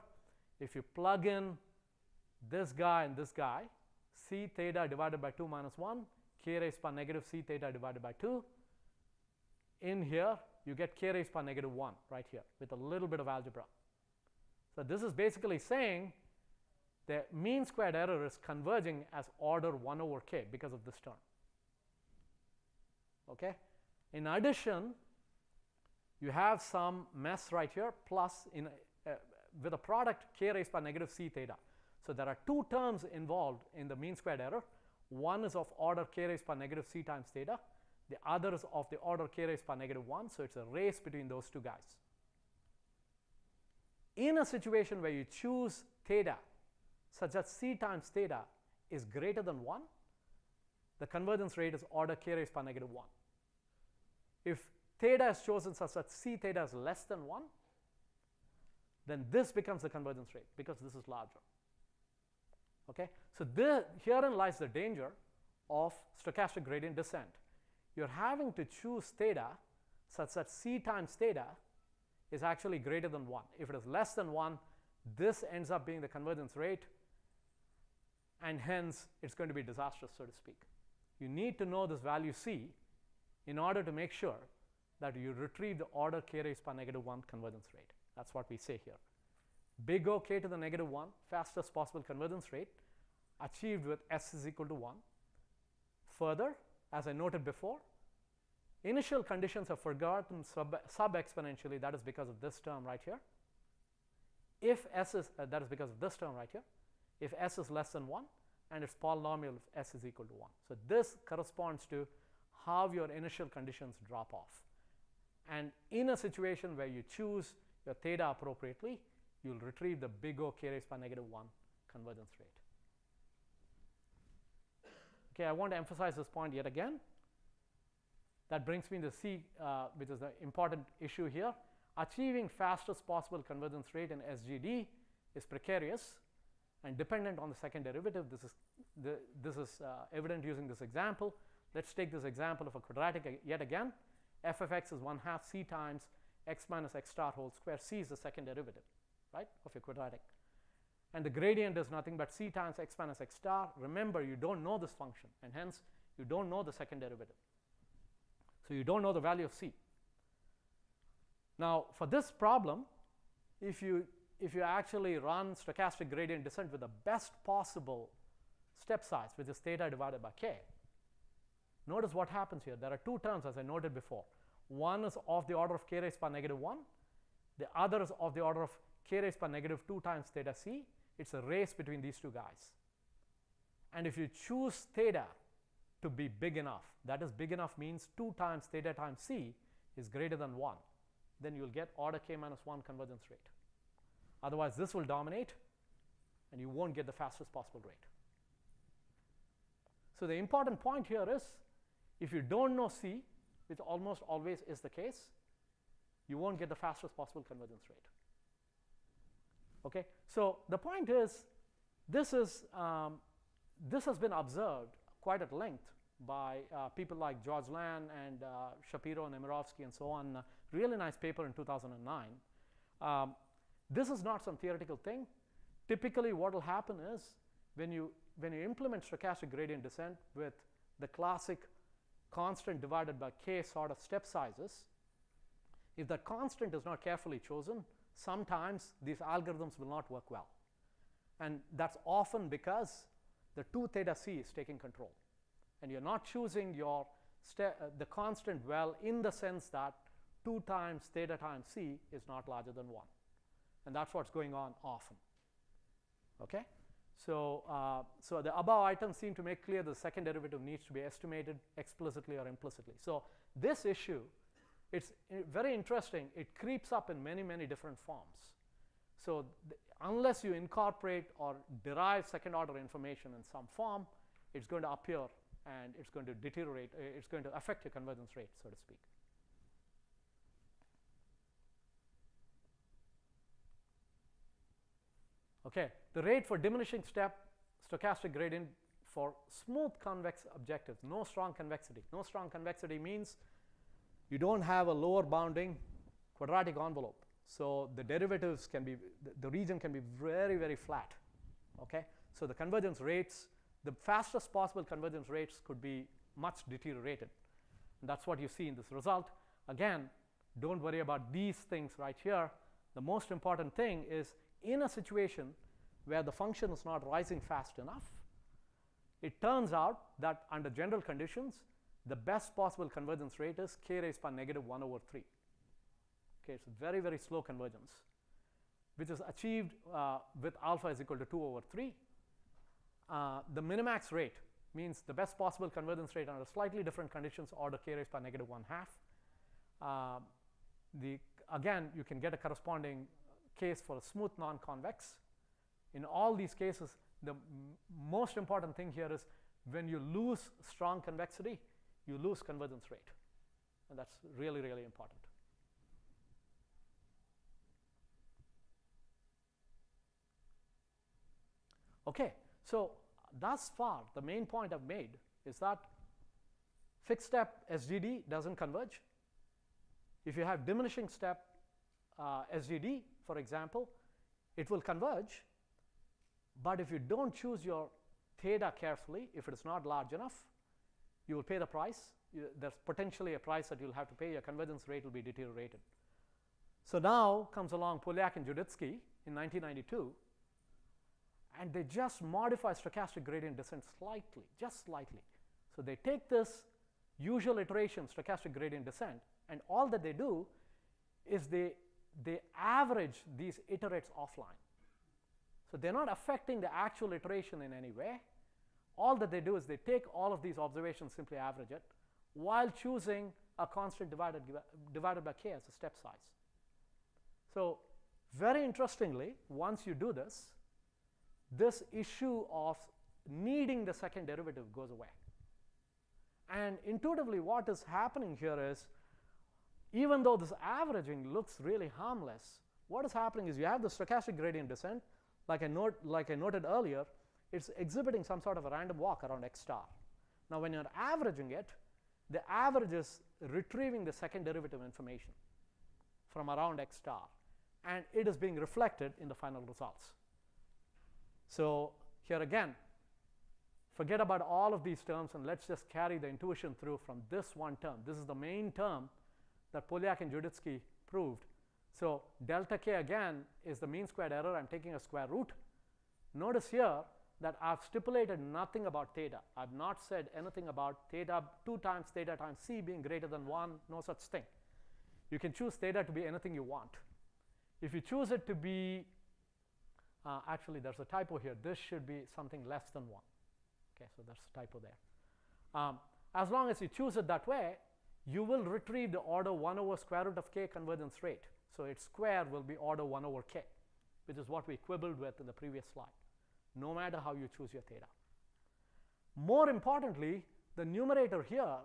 If you plug in this guy and this guy, c theta divided by 2 minus 1, k raised to power negative c theta divided by 2, in here you get k raised to power negative 1 right here with a little bit of algebra. So this is basically saying the mean squared error is converging as order 1 over k because of this term. Okay? In addition, you have some mess right here plus with a product k raised to power negative c theta. So there are two terms involved in the mean squared error. One is of order k raised to power negative c times theta. The other is of the order k raised to power negative 1. So it's a race between those two guys. In a situation where you choose theta such that c times theta is greater than 1, the convergence rate is order k raised to power negative 1. If theta is chosen such that c theta is less than 1, then this becomes the convergence rate because this is larger. Okay? So herein lies the danger of stochastic gradient descent. You're having to choose theta such that c times theta is actually greater than 1. If it is less than 1, this ends up being the convergence rate, and hence it's going to be disastrous, so to speak. You need to know this value c in order to make sure that you retrieve the order k raised to power negative 1 convergence rate. That's what we say here. Big O k to the negative 1, fastest possible convergence rate, achieved with s is equal to 1. Further, as I noted before, Initial conditions are forgotten sub-exponentially. That is because of this term right here. If s is, that is because of this term right here. If s is less than 1, and its polynomial if s is equal to 1. So this corresponds to how your initial conditions drop off. And in a situation where you choose your theta appropriately, you'll retrieve the big O k raised by -1 convergence rate. Okay, I want to emphasize this point yet again. That brings me to C, which is the important issue here. Achieving fastest possible convergence rate in SGD is precarious and dependent on the second derivative. This is evident using this example. Let's take this example of a quadratic yet again. F of x is 1/2 c times x minus x star whole square. C is the second derivative, right, of your quadratic. And the gradient is nothing but c times x minus x star. Remember, you don't know this function, and hence you don't know the second derivative. So you don't know the value of c. Now, for this problem, if you actually run stochastic gradient descent with the best possible step size, which is theta divided by k, notice what happens here. There are two terms, as I noted before. One is of the order of k raised by -1. The other is of the order of k raised by -2 times theta c. It's a race between these two guys. And if you choose theta to be big enough, that is, big enough means 2 times theta times c is greater than 1, then you'll get order k minus 1 convergence rate. Otherwise, this will dominate, and you won't get the fastest possible rate. So the important point here is, if you don't know c, which almost always is the case, you won't get the fastest possible convergence rate. Okay, so the point is, this has been observed quite at length by people like George Land and Shapiro and Nemirovsky and so on. Really nice paper in 2009. This is not some theoretical thing. Typically, what will happen is, when you implement stochastic gradient descent with the classic constant divided by k sort of step sizes, if that constant is not carefully chosen, sometimes these algorithms will not work well. And that's often because the 2 theta c is taking control. And you're not choosing your the constant well, in the sense that 2 times theta times c is not larger than 1. And that's what's going on often. Okay? So the above items seem to make clear the second derivative needs to be estimated explicitly or implicitly. So this issue, it's very interesting. It creeps up in many, many different forms. So unless you incorporate or derive second order information in some form, it's going to appear and it's going to deteriorate. It's going to affect your convergence rate, so to speak. Okay, the rate for diminishing step stochastic gradient for smooth convex objectives, no strong convexity. No strong convexity means you don't have a lower bounding quadratic envelope. So the derivatives can be, the region can be very, very flat. Okay, so the convergence rates, the fastest possible convergence rates could be much deteriorated. And that's what you see in this result. Again, don't worry about these things right here. The most important thing is, in a situation where the function is not rising fast enough, it turns out that under general conditions, the best possible convergence rate is k raised by -1/3. Okay, it's a very, very slow convergence, which is achieved with alpha is equal to 2/3. The minimax rate means the best possible convergence rate under slightly different conditions, order k raised by -1/2. Again, you can get a corresponding case for a smooth non-convex. In all these cases, the most important thing here is, when you lose strong convexity, you lose convergence rate. And that's really, really important. Okay, so thus far, the main point I've made is that fixed step SGD doesn't converge. If you have diminishing step SGD, for example, it will converge. But if you don't choose your theta carefully, if it is not large enough, you will pay the price. There's potentially a price that you'll have to pay. Your convergence rate will be deteriorated. So now comes along Polyak and Juditsky in 1992, and they just modify stochastic gradient descent slightly, just slightly. So they take this usual iteration stochastic gradient descent, and all that they do is they average these iterates offline. So they're not affecting the actual iteration in any way. All that they do is they take all of these observations, simply average it, while choosing a constant divided by k as a step size. So very interestingly, once you do this, this issue of needing the second derivative goes away. And intuitively, what is happening here is, even though this averaging looks really harmless, what is happening is you have the stochastic gradient descent, like I noted earlier, it's exhibiting some sort of a random walk around x star. Now when you're averaging it, the average is retrieving the second derivative information from around x star, and it is being reflected in the final results. So here again, forget about all of these terms and let's just carry the intuition through from this one term. This is the main term that Polyak and Juditsky proved. So delta k again is the mean squared error. I'm taking a square root. Notice here that I've stipulated nothing about theta. I've not said anything about theta 2 times theta times c being greater than 1, no such thing. You can choose theta to be anything you want. If you choose it to be, actually there's a typo here. This should be something less than 1. Okay, so there's a typo there. As long as you choose it that way, you will retrieve the order 1 over square root of k convergence rate. So its square will be order 1 over k, which is what we quibbled with in the previous slide, no matter how you choose your theta. More importantly, the numerator here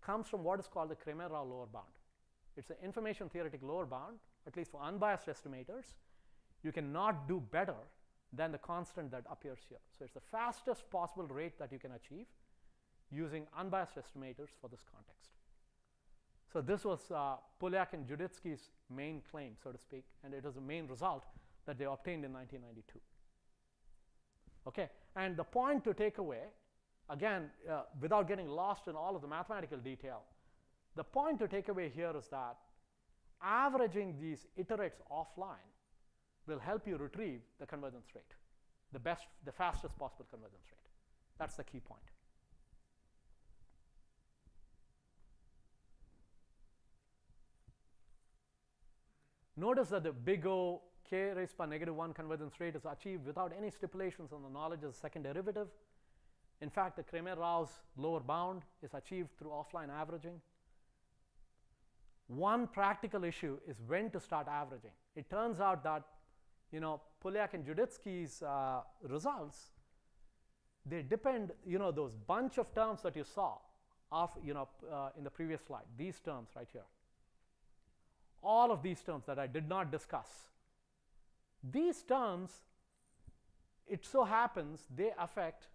comes from what is called the Cramer-Rao lower bound. It's an information theoretic lower bound, at least for unbiased estimators. You cannot do better than the constant that appears here. So it's the fastest possible rate that you can achieve using unbiased estimators for this context. So this was Polyak and Juditsky's main claim, so to speak, and it was the main result that they obtained in 1992. Okay, and the point to take away, again, without getting lost in all of the mathematical detail, the point to take away here is that averaging these iterates offline will help you retrieve the convergence rate, the fastest possible convergence rate. That's the key point. Notice that the big O k raised by -1 convergence rate is achieved without any stipulations on the knowledge of the second derivative. In fact, the Cramer-Rao's lower bound is achieved through offline averaging. One practical issue is when to start averaging. It turns out that, Polyak and Juditsky's results, they depend, those bunch of terms that you saw in the previous slide, these terms right here. All of these terms that I did not discuss. These terms, it so happens, they affect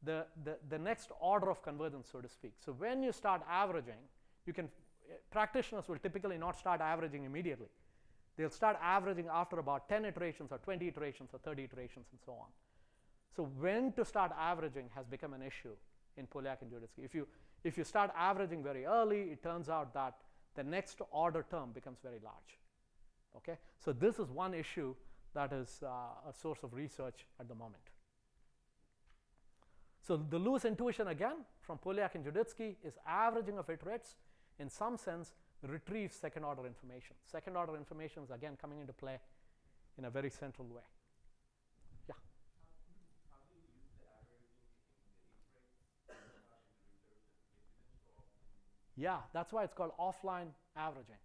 the next order of convergence, so to speak. So when you start averaging, practitioners will typically not start averaging immediately. They'll start averaging after about 10 iterations or 20 iterations or 30 iterations and so on. So when to start averaging has become an issue in Polyak and Juditsky. If you start averaging very early, it turns out that the next order term becomes very large. Okay, so this is one issue that is a source of research at the moment. So the loose intuition again from Polyak and Juditsky is averaging of iterates in some sense retrieves second order information. Second order information is again coming into play in a very central way. Yeah. How do you use the averaging in the iterates? Yeah, that's why it's called offline averaging.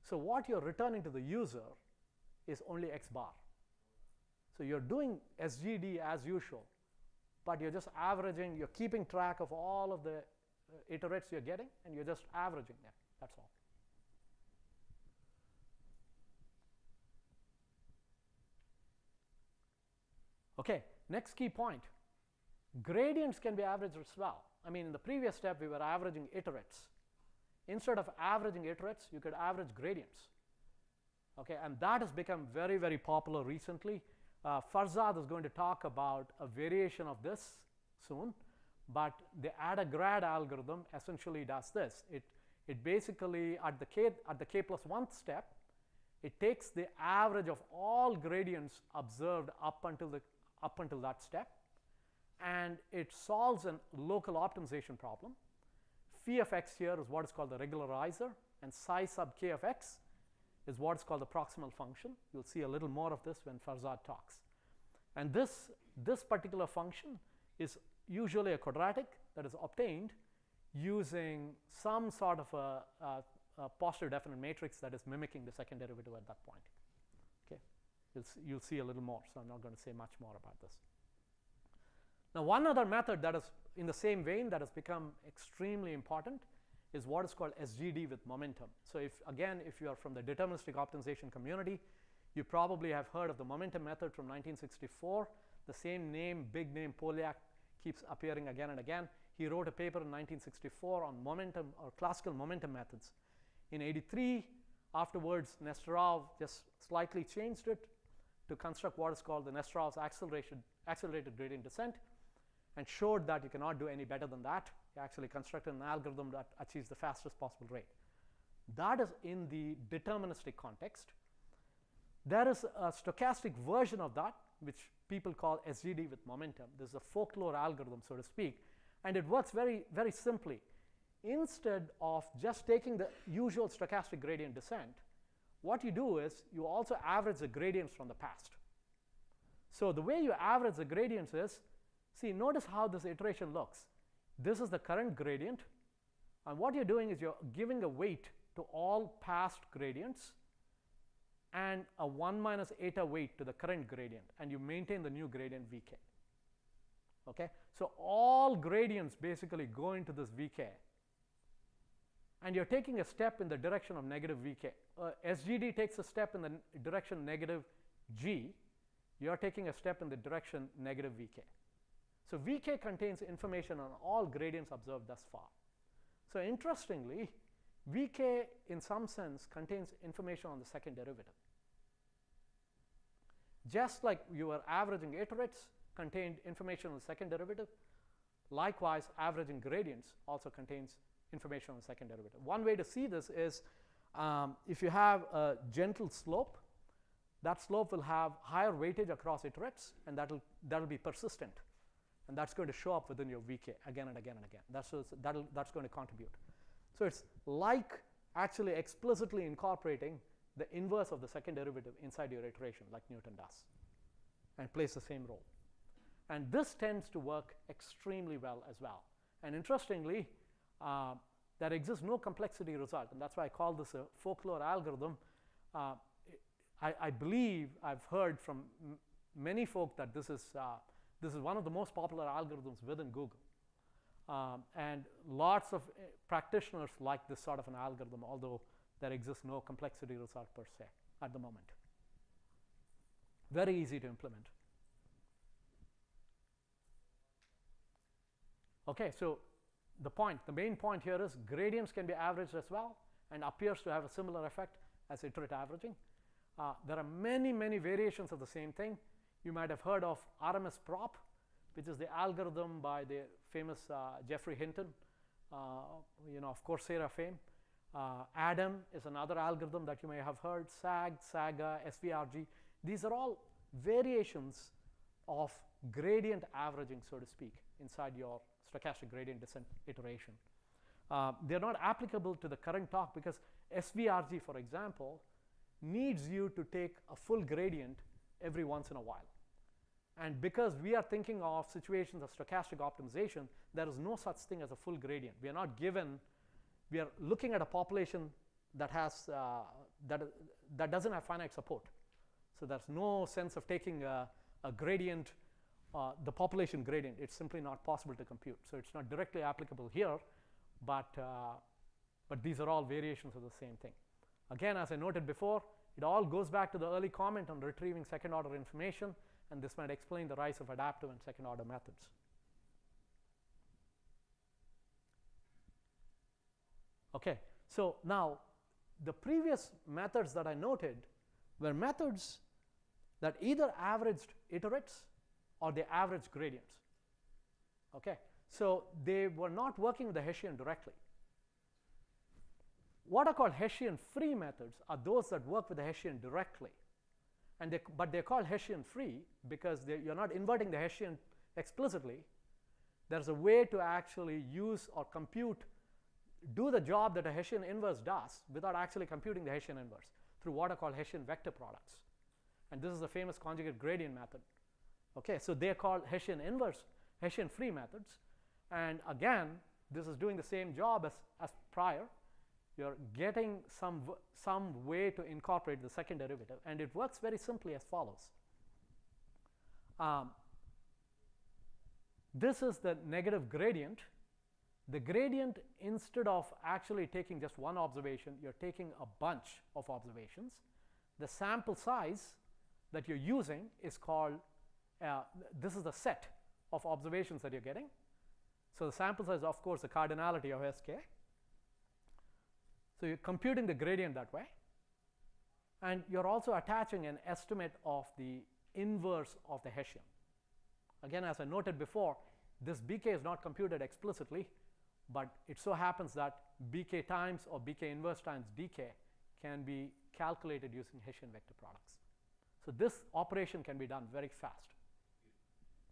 So what you're returning to the user is only x bar. So you're doing SGD as usual, but you're just averaging, you're keeping track of all of the iterates you're getting, and you're just averaging them. That's all. Okay, next key point. Gradients can be averaged as well. I mean, in the previous step, we were averaging iterates. Instead of averaging iterates, you could average gradients. Okay, and that has become very, very popular recently. Farzad is going to talk about a variation of this soon, but the add-a-grad algorithm essentially does this. It basically, at the k plus 1th step, it takes the average of all gradients observed up until that step, and it solves a local optimization problem, phi of x here is what is called the regularizer, and psi sub k of x is what is called the proximal function. You'll see a little more of this when Farzad talks. And this particular function is usually a quadratic that is obtained using some sort of a positive definite matrix that is mimicking the second derivative at that point. Okay, you'll see a little more, so I'm not going to say much more about this. Now, one other method that is in the same vein that has become extremely important is what is called SGD with momentum. So if you are from the deterministic optimization community, you probably have heard of the momentum method from 1964. The same name, big name, Polyak, keeps appearing again and again. He wrote a paper in 1964 on momentum or classical momentum methods. In 83, afterwards, Nesterov just slightly changed it to construct what is called the Nesterov's accelerated gradient descent, and showed that you cannot do any better than that. He actually constructed an algorithm that achieves the fastest possible rate. That is in the deterministic context. There is a stochastic version of that, which people call SGD with momentum. This is a folklore algorithm, so to speak, and it works very, very simply. Instead of just taking the usual stochastic gradient descent, what you do is you also average the gradients from the past. So the way you average the gradients is, see, notice how this iteration looks. This is the current gradient, and what you're doing is you're giving a weight to all past gradients and a 1 minus eta weight to the current gradient, and you maintain the new gradient Vk. Okay? So all gradients basically go into this Vk, and you're taking a step in the direction of negative Vk. SGD takes a step in the direction negative G. You're taking a step in the direction negative Vk. So Vk contains information on all gradients observed thus far. So interestingly, Vk in some sense contains information on the second derivative. Just like you were averaging iterates contained information on the second derivative, likewise averaging gradients also contains information on the second derivative. One way to see this is if you have a gentle slope, that slope will have higher weightage across iterates, and that'll be persistent, and that's going to show up within your Vk again and again and again. That's going to contribute. So it's like actually explicitly incorporating the inverse of the second derivative inside your iteration, like Newton does, and plays the same role. And this tends to work extremely well as well. And interestingly, there exists no complexity result, and that's why I call this a folklore algorithm. I believe I've heard from many folk that this is one of the most popular algorithms within Google. And lots of practitioners like this sort of an algorithm, although there exists no complexity result per se at the moment. Very easy to implement. Okay, so the main point here is gradients can be averaged as well, and appears to have a similar effect as iterate averaging. There are many, many variations of the same thing. You might have heard of RMS prop, which is the algorithm by the famous Geoffrey Hinton, of Coursera fame. Adam is another algorithm that you may have heard. SAG, SAGA, SVRG. These are all variations of gradient averaging, so to speak, inside your stochastic gradient descent iteration. They're not applicable to the current talk because SVRG, for example, needs you to take a full gradient every once in a while. And because we are thinking of situations of stochastic optimization, there is no such thing as a full gradient. We are looking at a population that has that doesn't have finite support. So there's no sense of taking a gradient, the population gradient. It's simply not possible to compute. So it's not directly applicable here, but these are all variations of the same thing. Again, as I noted before, it all goes back to the early comment on retrieving second order information, and this might explain the rise of adaptive and second order methods. Okay, so now the previous methods that I noted were methods that either averaged iterates or they averaged gradients. Okay, so they were not working with the Hessian directly. What are called Hessian free methods are those that work with the Hessian directly. But they're called Hessian free because you're not inverting the Hessian explicitly. There's a way to actually use or compute do the job that a Hessian inverse does without actually computing the Hessian inverse through what are called Hessian vector products. And this is the famous conjugate gradient method. Okay, so they are called Hessian inverse, Hessian free methods. And again, this is doing the same job as prior. You're getting some way to incorporate the second derivative, and it works very simply as follows. This is the negative gradient. The gradient, instead of actually taking just one observation, you're taking a bunch of observations. The sample size that you're using is called, this is the set of observations that you're getting. So the sample size, of course, the cardinality of SK. So you're computing the gradient that way. And you're also attaching an estimate of the inverse of the Hessian. Again, as I noted before, this BK is not computed explicitly, but it so happens that BK times or BK inverse times DK can be calculated using Hessian vector products. So this operation can be done very fast.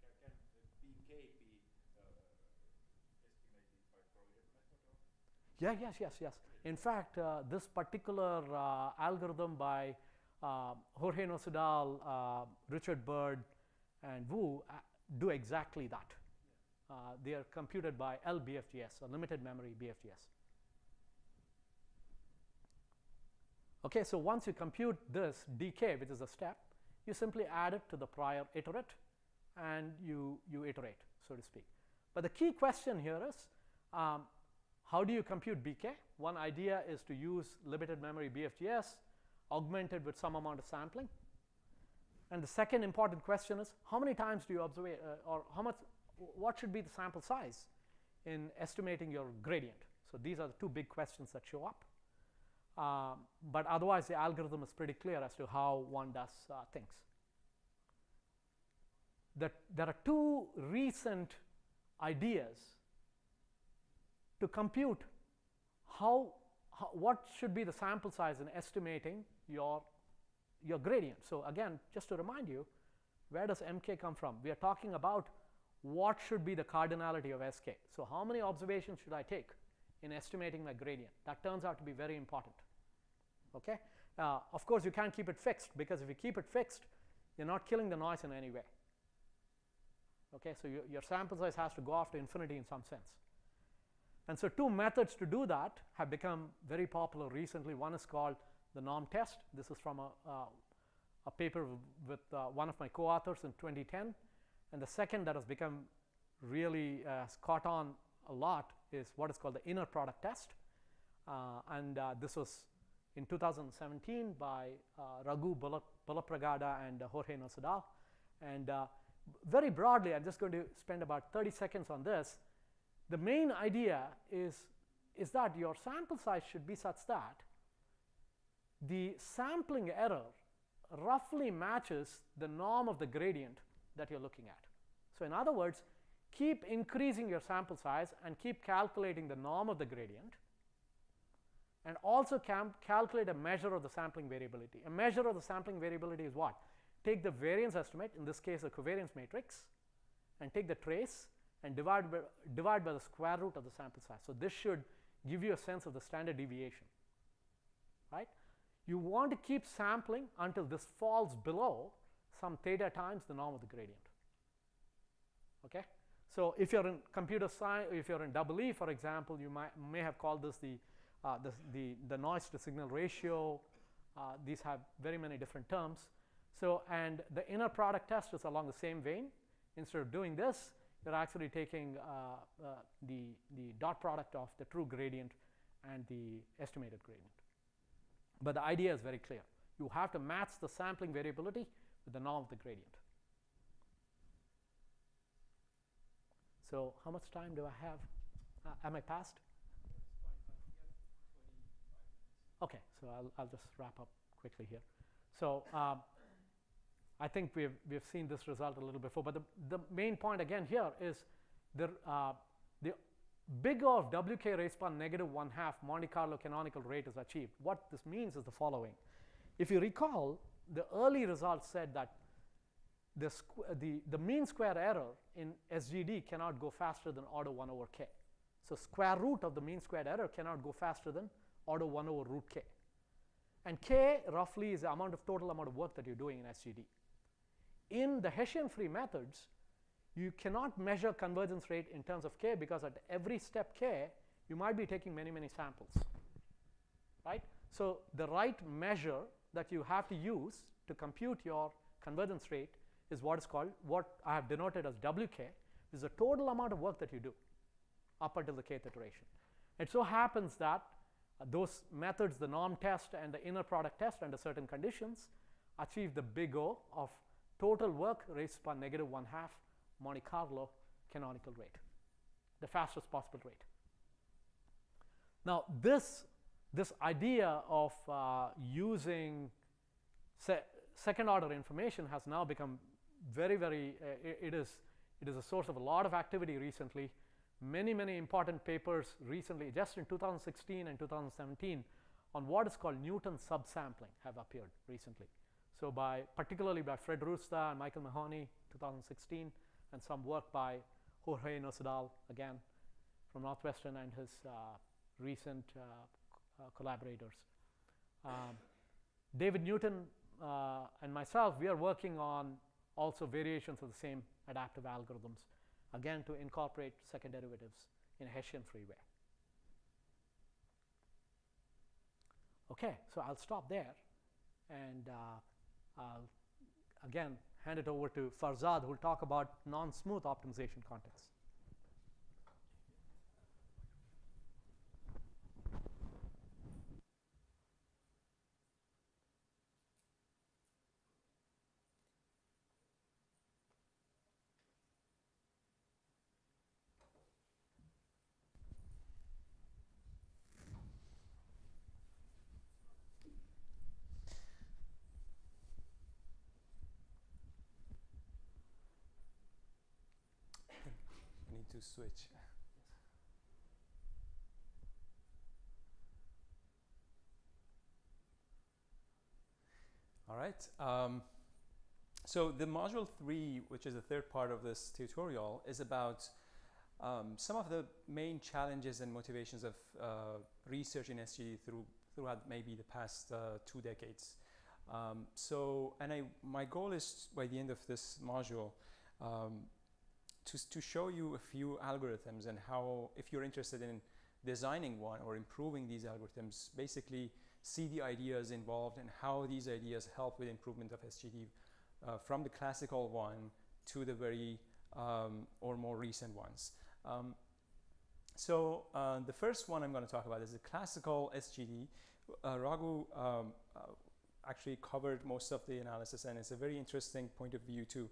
Can the BK be estimated by Fourier method? Yeah, yes. In fact, this particular algorithm by Jorge Nosedal, Richard Bird, and Wu do exactly that. They are computed by LBFGS, or limited memory BFGS. Okay, so once you compute this DK, which is a step, you simply add it to the prior iterate, and you iterate, so to speak. But the key question here is, how do you compute BK? One idea is to use limited memory BFGS augmented with some amount of sampling. And the second important question is, how many times do you observe, or what should be the sample size in estimating your gradient? So these are the two big questions that show up. But otherwise, the algorithm is pretty clear as to how one does things. There are two recent ideas to compute what should be the sample size in estimating your gradient. So again, just to remind you, where does MK come from? We are talking about what should be the cardinality of SK. So how many observations should I take in estimating my gradient? That turns out to be very important. Okay? Of course, you can't keep it fixed, because if you keep it fixed, you're not killing the noise in any way. Okay? So your sample size has to go off to infinity in some sense. And so two methods to do that have become very popular recently. One is called the norm test. This is from a paper with one of my co-authors in 2010. And the second that has become really caught on a lot is what is called the inner product test. And this was in 2017 by Raghu, Balapragada, and Jorge Nosedal. And very broadly, I'm just going to spend about 30 seconds on this. The main idea is that your sample size should be such that the sampling error roughly matches the norm of the gradient that you're looking at. So in other words, keep increasing your sample size and keep calculating the norm of the gradient, and also calculate a measure of the sampling variability. A measure of the sampling variability is what? Take the variance estimate, in this case a covariance matrix, and take the trace and divide by the square root of the sample size. So this should give you a sense of the standard deviation, right? You want to keep sampling until this falls below some theta times the norm of the gradient. Okay? So if you're in computer science, if you're in EE, for example, you may have called this the noise to signal ratio. These have very many different terms. So, and the inner product test is along the same vein. Instead of doing this, you're actually taking the dot product of the true gradient and the estimated gradient. But the idea is very clear. You have to match the sampling variability with the norm of the gradient. So how much time do I have? Am I past? Okay, so I'll just wrap up quickly here. So I think we've seen this result a little before, but the main point again here is the big O of WK raised upon -1/2 Monte Carlo canonical rate is achieved. What this means is the following. If you recall, the early results said that the mean square error in SGD cannot go faster than order 1/k. So square root of the mean squared error cannot go faster than order 1 over root k. And k roughly is the total amount of work that you're doing in SGD. In the Hessian-free methods, you cannot measure convergence rate in terms of k, because at every step k, you might be taking many, many samples, right? So the right measure that you have to use to compute your convergence rate is what is called, what I have denoted as wk, is the total amount of work that you do up until the kth iteration. It so happens that those methods, the norm test and the inner product test under certain conditions, achieve the big O of total work raised to power -1/2 Monte Carlo canonical rate, the fastest possible rate. Now this idea of using second order information has now become very, very, it is a source of a lot of activity recently. Many important papers recently, just in 2016 and 2017, on what is called Newton subsampling have appeared recently. So particularly by Fred Rusta and Michael Mahoney, 2016, and some work by Jorge Nosedal, again, from Northwestern, and his recent collaborators. David Newton and myself, we are working on also variations of the same adaptive algorithms, again to incorporate second derivatives in a Hessian-free way. Okay, so I'll stop there, and I'll again hand it over to Farzad, who will talk about non-smooth optimization contexts. To switch. All right. So the module 3, which is the third part of this tutorial, is about some of the main challenges and motivations of research in SGD throughout maybe the past 2 decades. My goal is, by the end of this module, to show you a few algorithms and how, if you're interested in designing one or improving these algorithms, basically see the ideas involved and how these ideas help with improvement of SGD from the classical one to the very or more recent ones. The first one I'm going to talk about is the classical SGD. Raghu actually covered most of the analysis, and it's a very interesting point of view to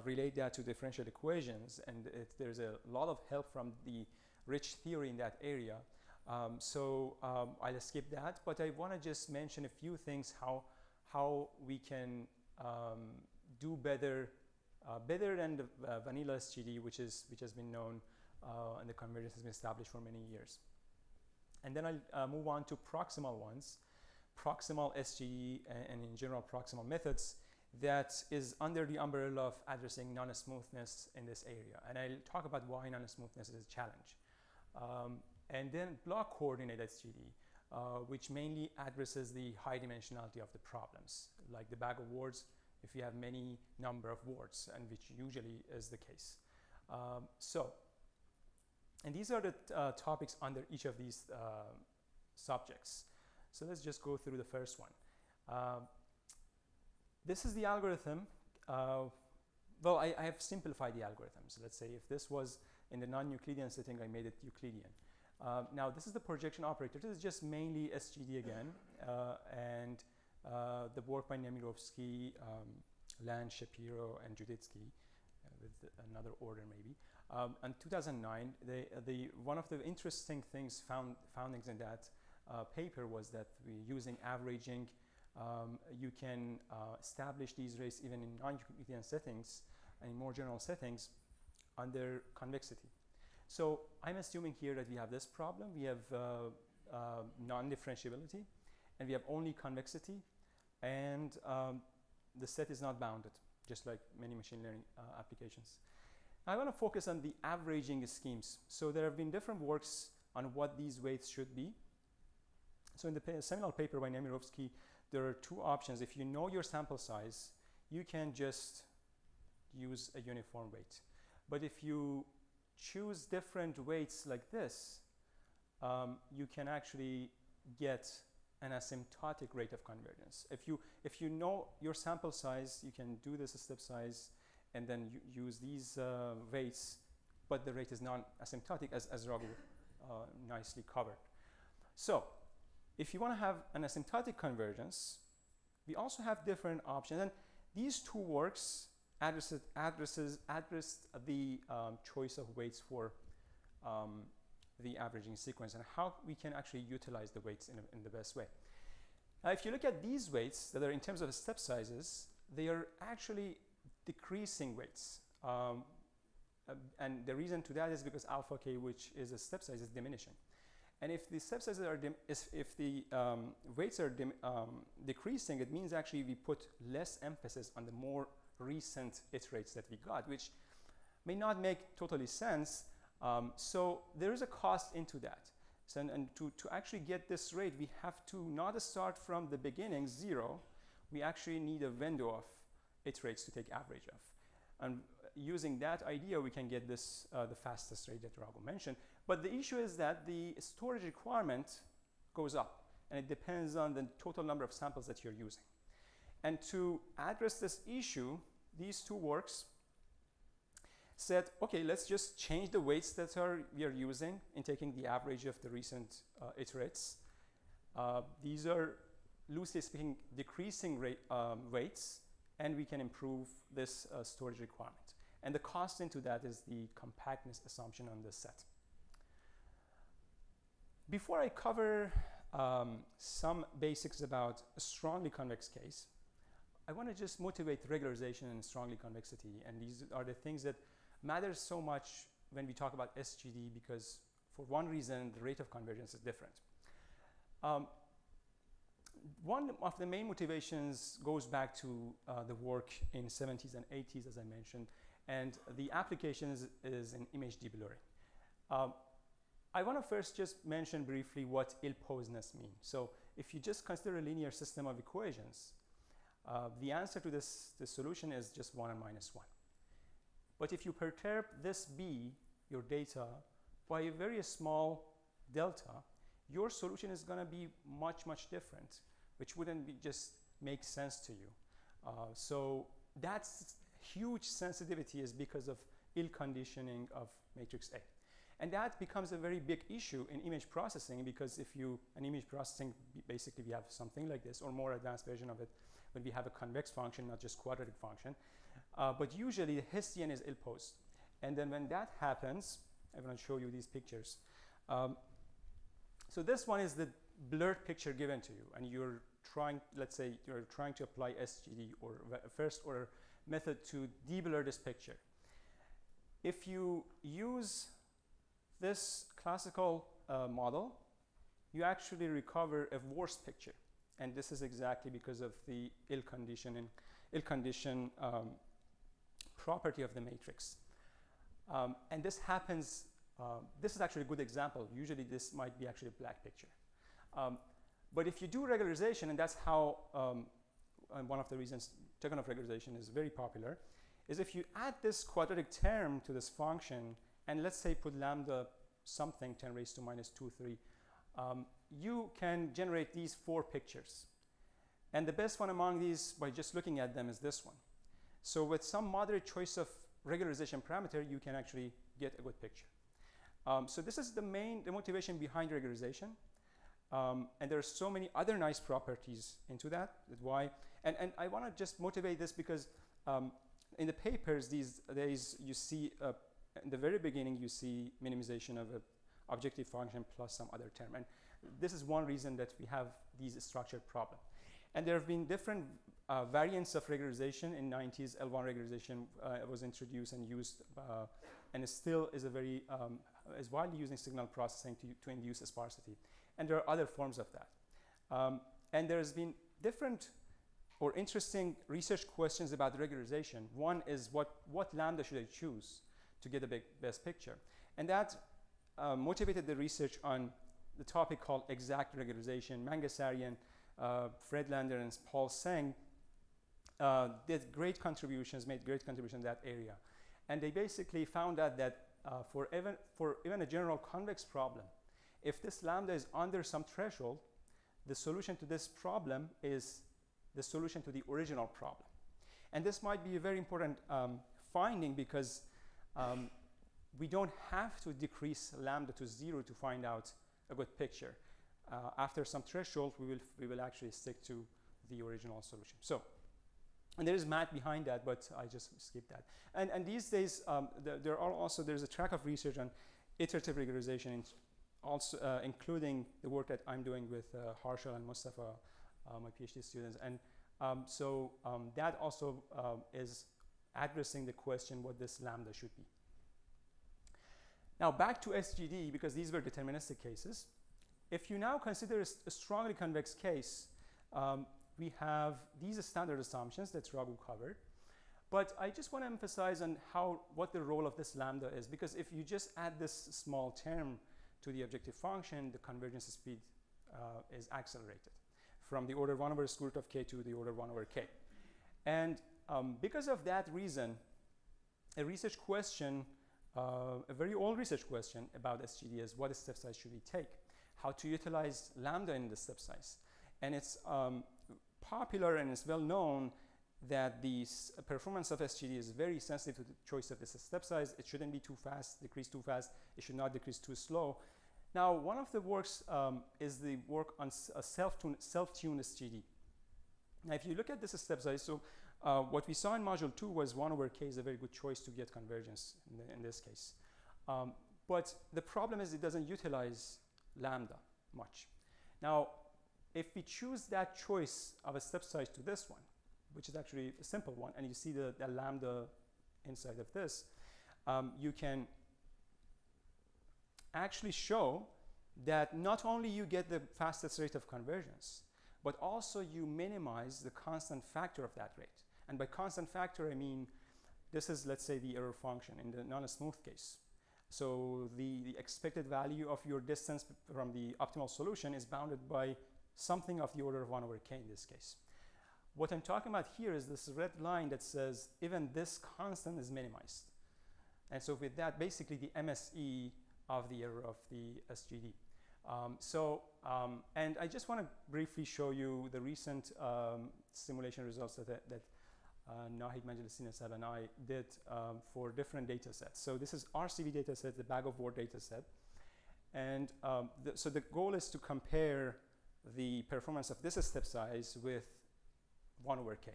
relate that to differential equations, and there's a lot of help from the rich theory in that area. I'll skip that, but I want to just mention a few things how we can do better than the vanilla SGD, which has been known and the convergence has been established for many years. And then I'll move on to proximal ones, proximal SGD, and in general proximal methods that is under the umbrella of addressing non-smoothness in this area. And I'll talk about why non-smoothness is a challenge. And then block coordinate SGD, which mainly addresses the high dimensionality of the problems, like the bag of words, if you have many number of words, and which usually is the case. And these are the topics under each of these subjects. So let's just go through the first one. This is the algorithm. Well, I have simplified the algorithm. So let's say if this was in the non-Euclidean setting, I made it Euclidean. Now this is the projection operator. This is just mainly SGD again, and the work by Nemirovsky, Land, Shapiro, and Juditsky, with another order maybe. In 2009, one of the interesting foundings in that paper was that using averaging, you can establish these rates even in non-Euclidean settings and in more general settings under convexity. So I'm assuming here that we have this problem. We have non-differentiability, and we have only convexity, and the set is not bounded, just like many machine learning applications. I want to focus on the averaging schemes. So there have been different works on what these weights should be. So in the seminal paper by Nemirovsky, there are two options. If you know your sample size, you can just use a uniform weight. But if you choose different weights like this, you can actually get an asymptotic rate of convergence. If you know your sample size, you can do this step size and then use these weights, but the rate is non-asymptotic, as Raghu nicely covered. So if you want to have an asymptotic convergence, we also have different options. And these two works addressed the choice of weights for the averaging sequence and how we can actually utilize the weights in the best way. Now, if you look at these weights that are in terms of step sizes, they are actually decreasing weights. And the reason to that is because alpha k, which is a step size, is diminishing. And if the step sizes are, if the weights are decreasing, it means actually we put less emphasis on the more recent iterates that we got, which may not make totally sense. So there is a cost into that. So, and to actually get this rate, we have to not start from the beginning, 0. We actually need a window of iterates to take average of. And using that idea, we can get this the fastest rate that Raghu mentioned. But the issue is that the storage requirement goes up, and it depends on the total number of samples that you're using. And to address this issue, these two works said, okay, let's just change the weights that we are using in taking the average of the recent iterates. These are, loosely speaking, decreasing weights, and we can improve this storage requirement. And the cost into that is the compactness assumption on this set. Before I cover some basics about a strongly convex case, I want to just motivate regularization and strongly convexity. And these are the things that matter so much when we talk about SGD, because for one reason, the rate of convergence is different. One of the main motivations goes back to the work in 70s and 80s, as I mentioned, and the application is in image deblurring. I want to first just mention briefly what ill-posedness means. So if you just consider a linear system of equations, the answer to this solution is just 1 and minus 1. But if you perturb this B, your data, by a very small delta, your solution is going to be much, much different, which wouldn't just make sense to you. So that's huge sensitivity is because of ill conditioning of matrix A. And that becomes a very big issue in image processing, because if you, an image processing, basically we have something like this, or more advanced version of it, when we have a convex function, not just quadratic function. But usually the Hessian is ill-posed. And then when that happens, I'm going to show you these pictures. So this one is the blurred picture given to you, and you're trying, let's say you're trying to apply SGD or first order method to deblur this picture. If you use this classical model, you actually recover a worse picture. And this is exactly because of the ill-conditioned property of the matrix. And this happens, this is actually a good example. Usually this might be actually a black picture. But if you do regularization, and that's how and one of the reasons Tikhonov regularization is very popular, is if you add this quadratic term to this function, and let's say put lambda something 10 raised to minus 2, 3, you can generate these 4 pictures. And the best one among these, by just looking at them, is this one. So with some moderate choice of regularization parameter, you can actually get a good picture. So this is the motivation behind regularization. And there are so many other nice properties into that. That's why, and I want to just motivate this because in the papers these days you see, in the very beginning you see minimization of an objective function plus some other term. And this is one reason that we have these structured problems. And there have been different variants of regularization. In 90s, L1 regularization was introduced and used, and it still is a very, is widely used in signal processing to induce sparsity. And there are other forms of that. And there's been different or interesting research questions about regularization. One is what lambda should I choose to get the best picture. And that motivated the research on the topic called exact regularization. Mangasarian, Friedlander, and Paul Seng made great contributions in that area. And they basically found out that for even a general convex problem, if this lambda is under some threshold, the solution to this problem is the solution to the original problem. And this might be a very important finding, because we don't have to decrease lambda to 0 to find out a good picture. After some threshold, we will actually stick to the original solution. So, and there is math behind that, but I just skipped that. And these days, there's a track of research on iterative regularization, also including the work that I'm doing with Harshal and Mustafa, my PhD students. And that also is addressing the question what this lambda should be. Now back to SGD, because these were deterministic cases. If you now consider a strongly convex case, we have these standard assumptions that Raghu covered. But I just want to emphasize on what the role of this lambda is, because if you just add this small term to the objective function, the convergence speed is accelerated from the order 1 over square root of k to the order 1 over k. And because of that reason, a research question, a very old research question about SGD is what step size should we take? How to utilize lambda in the step size? And it's popular and it's well known that the performance of SGD is very sensitive to the choice of the step size. It shouldn't be too fast, decrease too fast. It should not decrease too slow. Now, one of the works is the work on self-tuned SGD. Now, if you look at this step size, so what we saw in module 2 was 1 over k is a very good choice to get convergence in this case. But the problem is it doesn't utilize lambda much. Now, if we choose that choice of a step size to this one, which is actually a simple one, and you see the lambda inside of this, you can actually show that not only you get the fastest rate of convergence, but also you minimize the constant factor of that rate. And by constant factor, I mean, this is, let's say, the error function in the non-smooth case. So the expected value of your distance from the optimal solution is bounded by something of the order of 1 over k in this case. What I'm talking about here is this red line that says even this constant is minimized. And so with that, basically the MSE of the error of the SGD. And I just want to briefly show you the recent simulation results that Nahid Majlisina and I did for different data sets. So this is RCV data set, the bag of war data set. And so the goal is to compare the performance of this step size with 1 over k.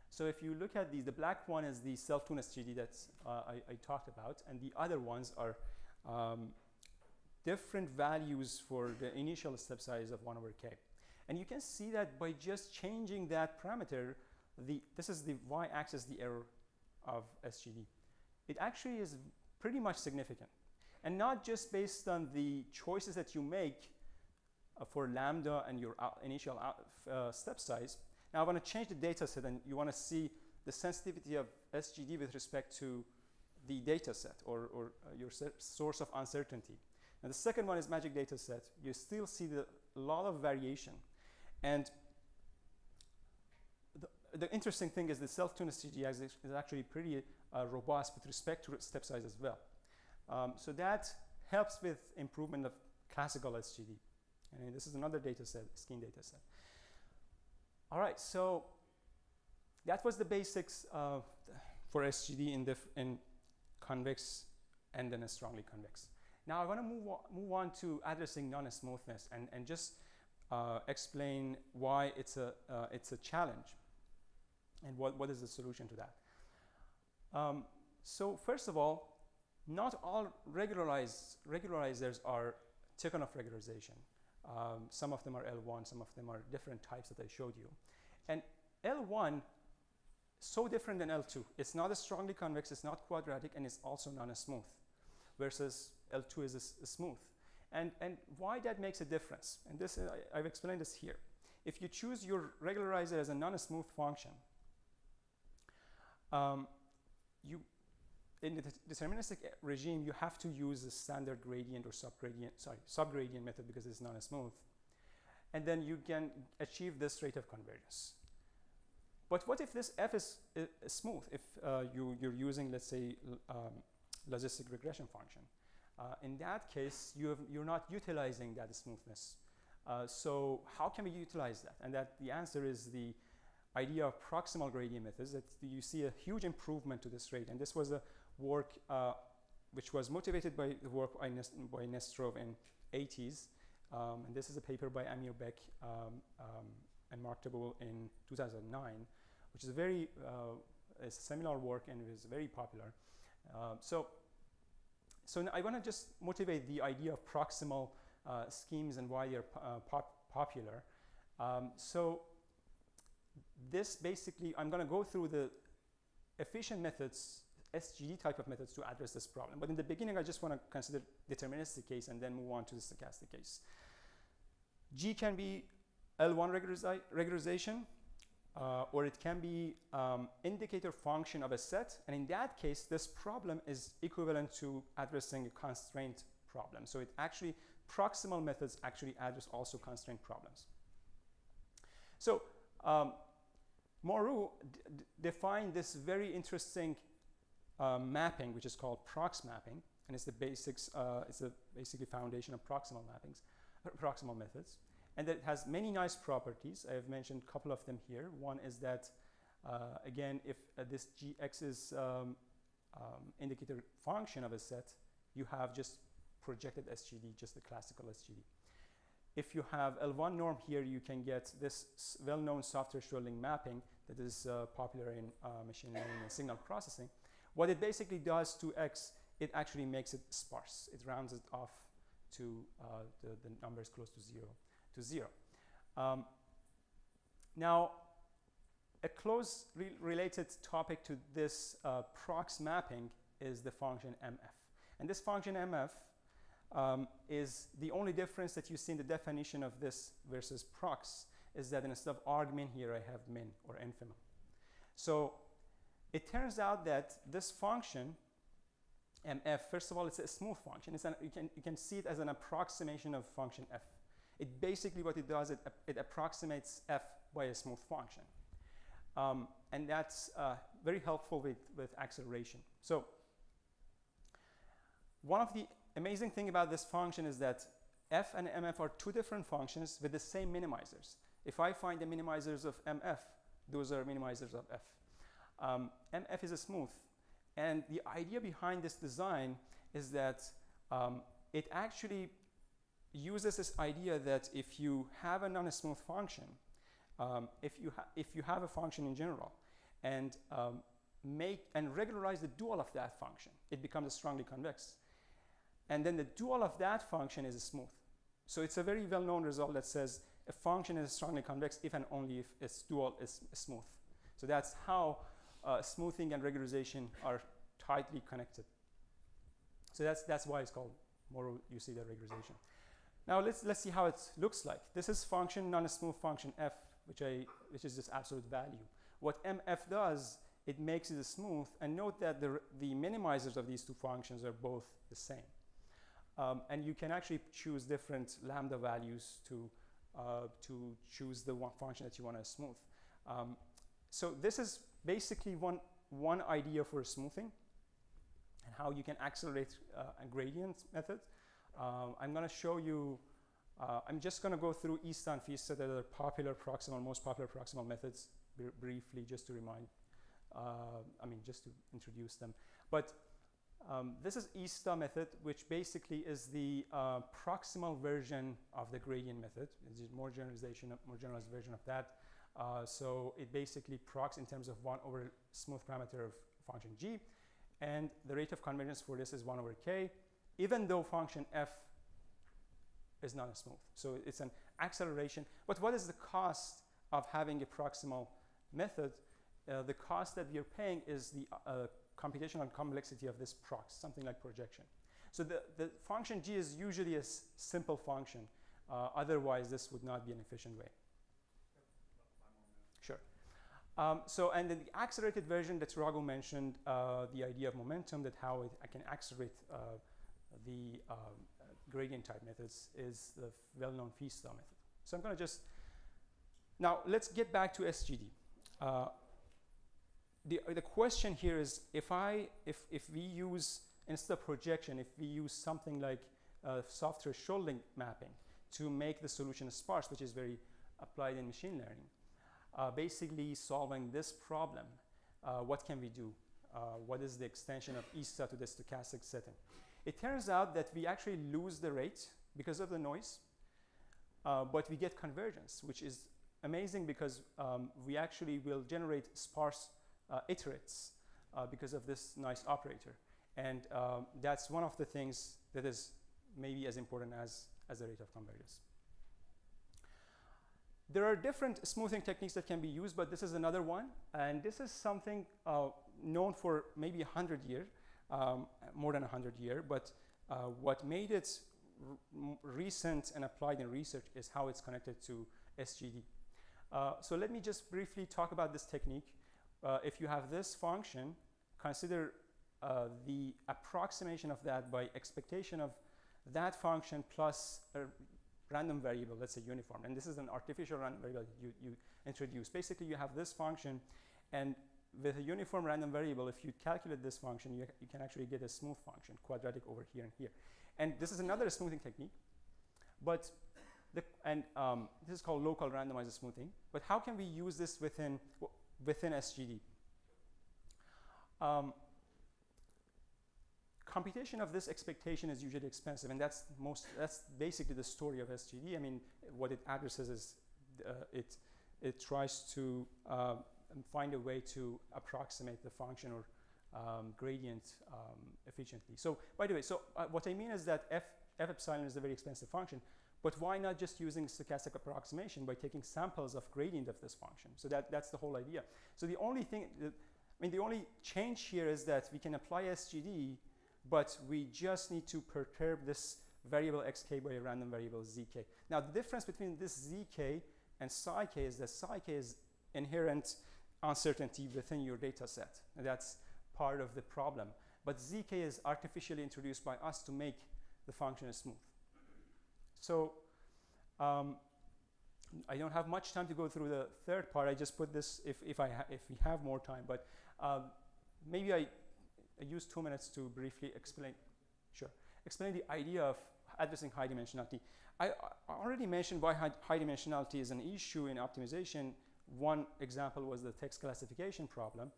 So if you look at the black one is the self-tuned SGD that I talked about, and the other ones are different values for the initial step size of 1 over k. And you can see that by just changing that parameter, this is the y-axis, the error of SGD. It actually is pretty much significant. And not just based on the choices that you make for lambda and your initial step size. Now I want to change the data set, and you want to see the sensitivity of SGD with respect to the data set or your source of uncertainty. And the second one is magic data set. You still see a lot of variation. And the interesting thing is the self-tuned SGD is actually pretty robust with respect to step size as well. So that helps with improvement of classical SGD. And this is another data set, skin data set. All right, so that was the basics for SGD in convex and then a strongly convex. Now I want to move on to addressing non-smoothness and just explain why it's a challenge and what is the solution to that. So first of all, not all regularizers are Tikhonov regularization. Some of them are L1, some of them are different types that I showed you. And L1, so different than L2. It's not as strongly convex, it's not quadratic, and it's also non-smooth, versus L2 is smooth. And why that makes a difference, and this I've explained this here. If you choose your regularizer as a non-smooth function, in the deterministic regime, you have to use the standard gradient or subgradient method because it's non-smooth. And then you can achieve this rate of convergence. But what if this f is smooth? If you're using, let's say, logistic regression function. In that case, you're not utilizing that smoothness. So how can we utilize that? And the answer is the idea of proximal gradient methods. That you see a huge improvement to this rate. And this was a work which was motivated by the work by Nesterov in 80s. And this is a paper by Amir Beck and Mark Tabul in 2009, which is a very it's a seminal work and it is very popular. So now I want to just motivate the idea of proximal schemes and why they're popular. So this basically, I'm going to go through the efficient methods, SGD type of methods to address this problem. But in the beginning, I just want to consider deterministic case and then move on to the stochastic case. G can be L1 regularization, or it can be indicator function of a set. And in that case, this problem is equivalent to addressing a constraint problem. So it actually, proximal methods actually address also constraint problems. So Moreau defined this very interesting mapping, which is called prox mapping, and it's the basics. It's the basically foundation of proximal mappings, proximal methods, and that it has many nice properties. I have mentioned a couple of them here. One is that again, if this gx is indicator function of a set, you have just projected SGD, just the classical SGD. If you have L1 norm here, you can get this well-known software Schrödinger mapping that is popular in machine learning and signal processing. What it basically does to X, it actually makes it sparse. It rounds it off to the numbers close to zero. Now, a close related topic to this prox mapping is the function MF. And this function MF is the only difference that you see in the definition of this versus prox is that instead of argmin here, I have min or infimum. So it turns out that this function, MF, first of all, it's a smooth function. You can see it as an approximation of function f. It basically, what it does, it approximates f by a smooth function. And that's very helpful with acceleration. So one of the amazing thing about this function is that f and mf are two different functions with the same minimizers. If I find the minimizers of mf, those are minimizers of f. MF is a smooth, and the idea behind this design is that it actually uses this idea that if you have a non-smooth function, if you have a function in general, and regularize the dual of that function, it becomes strongly convex. And then the dual of that function is smooth. So it's a very well-known result that says a function is strongly convex if and only if its dual is smooth. So that's how smoothing and regularization are tightly connected. So that's why it's called Moreau Yousefian regularization. Now let's see how it looks like. This is function, non-smooth function f, which is this absolute value. What mf does, it makes it smooth, and note that the minimizers of these two functions are both the same. And you can actually choose different lambda values to choose the one function that you want to smooth. So this is basically one idea for smoothing and how you can accelerate a gradient method. I'm going to show you, I'm just going to go through ISTA and FISTA that are popular most popular proximal methods briefly, just to remind, just to introduce them. But this is ISTA method, which basically is the proximal version of the gradient method. It's a more generalized version of that. So it basically prox in terms of 1 over smooth parameter of function g, and the rate of convergence for this is 1 over k, even though function f is not smooth. So it's an acceleration. But what is the cost of having a proximal method? The cost that we are paying is the computational complexity of this prox, something like projection. So the function g is usually a simple function. Otherwise, this would not be an efficient way. Sure. And then the accelerated version that Raghu mentioned, the idea of momentum, that how I can accelerate the gradient type methods, is the well-known Feast-Law method. So I'm going to just, now let's get back to SGD. The question here is, if we use, instead of projection, if we use something like soft thresholding mapping to make the solution sparse, which is very applied in machine learning, basically solving this problem, what can we do? What is the extension of ESTA to the stochastic setting? It turns out that we actually lose the rate because of the noise, but we get convergence, which is amazing because we actually will generate sparse iterates because of this nice operator. And that's one of the things that is maybe as important as the rate of convergence. There are different smoothing techniques that can be used, but this is another one. And this is something known for maybe 100 years, more than 100 years. But what made it recent and applied in research is how it's connected to SGD. So let me just briefly talk about this technique. If you have this function, consider the approximation of that by expectation of that function plus a random variable, let's say uniform. And this is an artificial random variable you introduce. Basically, you have this function, and with a uniform random variable, if you calculate this function, you can actually get a smooth function, quadratic over here and here. And this is another smoothing technique. But this is called local randomized smoothing. But how can we use this within SGD? Computation of this expectation is usually expensive, and that's basically the story of SGD. I mean, what it addresses is it tries to find a way to approximate the function or gradient efficiently. So, by the way, what I mean is that f epsilon is a very expensive function, but why not just using stochastic approximation by taking samples of gradient of this function? So that's the whole idea. So the only thing, the only change here is that we can apply SGD, but we just need to perturb this variable xk by a random variable zk. Now, the difference between this zk and psi k is that psi k is inherent uncertainty within your data set. And that's part of the problem. But zk is artificially introduced by us to make the function smooth. So I don't have much time to go through the third part. I just put this if we have more time. But maybe I use 2 minutes to briefly explain the idea of addressing high dimensionality. I already mentioned why high dimensionality is an issue in optimization. One example was the text classification problem.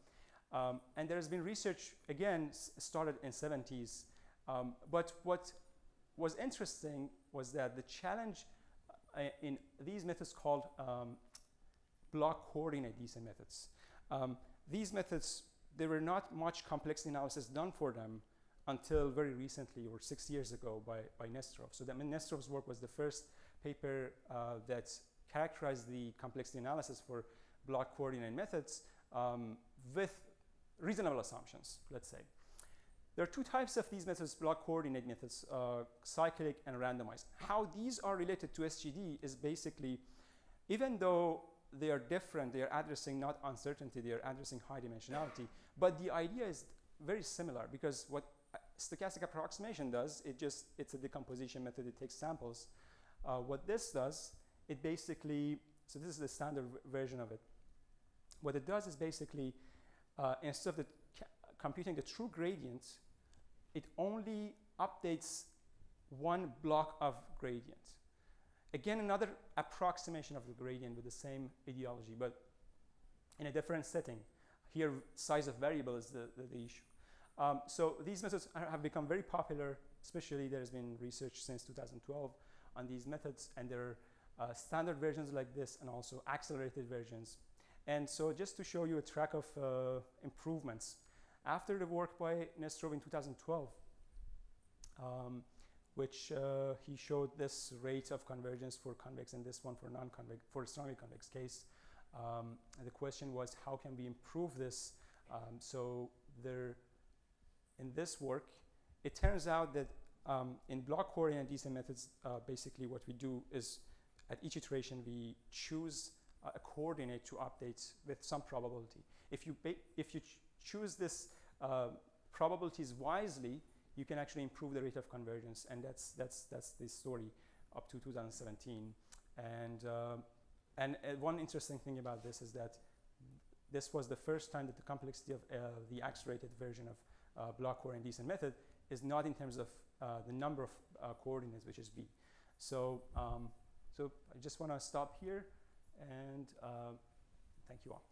And there has been research, again, started in 70s. But what was interesting was that the challenge in these methods called block coordinate descent methods. These methods, there were not much complexity analysis done for them until very recently, or 6 years ago, by Nesterov. So Nesterov's work was the first paper that characterized the complexity analysis for block coordinate methods with reasonable assumptions, let's say. There are two types of these methods, block coordinate methods, cyclic and randomized. How these are related to SGD is basically, even though they are different, they are addressing not uncertainty, they are addressing high dimensionality, but the idea is very similar, because what stochastic approximation does, it's a decomposition method, it takes samples. What this does, it basically, so this is the standard version of it. What it does is basically, instead of computing the true gradient, it only updates one block of gradient. Again, another approximation of the gradient with the same ideology, but in a different setting. Here, size of variable is the issue. So these methods have become very popular, especially there's been research since 2012 on these methods, and there are standard versions like this and also accelerated versions. And so just to show you a track of improvements, after the work by Nesterov in 2012, which he showed this rate of convergence for convex and this one for non-convex, for a strongly convex case. And the question was, how can we improve this? So there, in this work, it turns out that in block coordinate descent methods, basically what we do is at each iteration we choose a coordinate to update with some probability. If you choose this probabilities wisely, you can actually improve the rate of convergence, and that's the story up to 2017. And one interesting thing about this is that this was the first time that the complexity of the accelerated version of block coordinate descent method is not in terms of the number of coordinates, which is b. So I just want to stop here, and thank you all.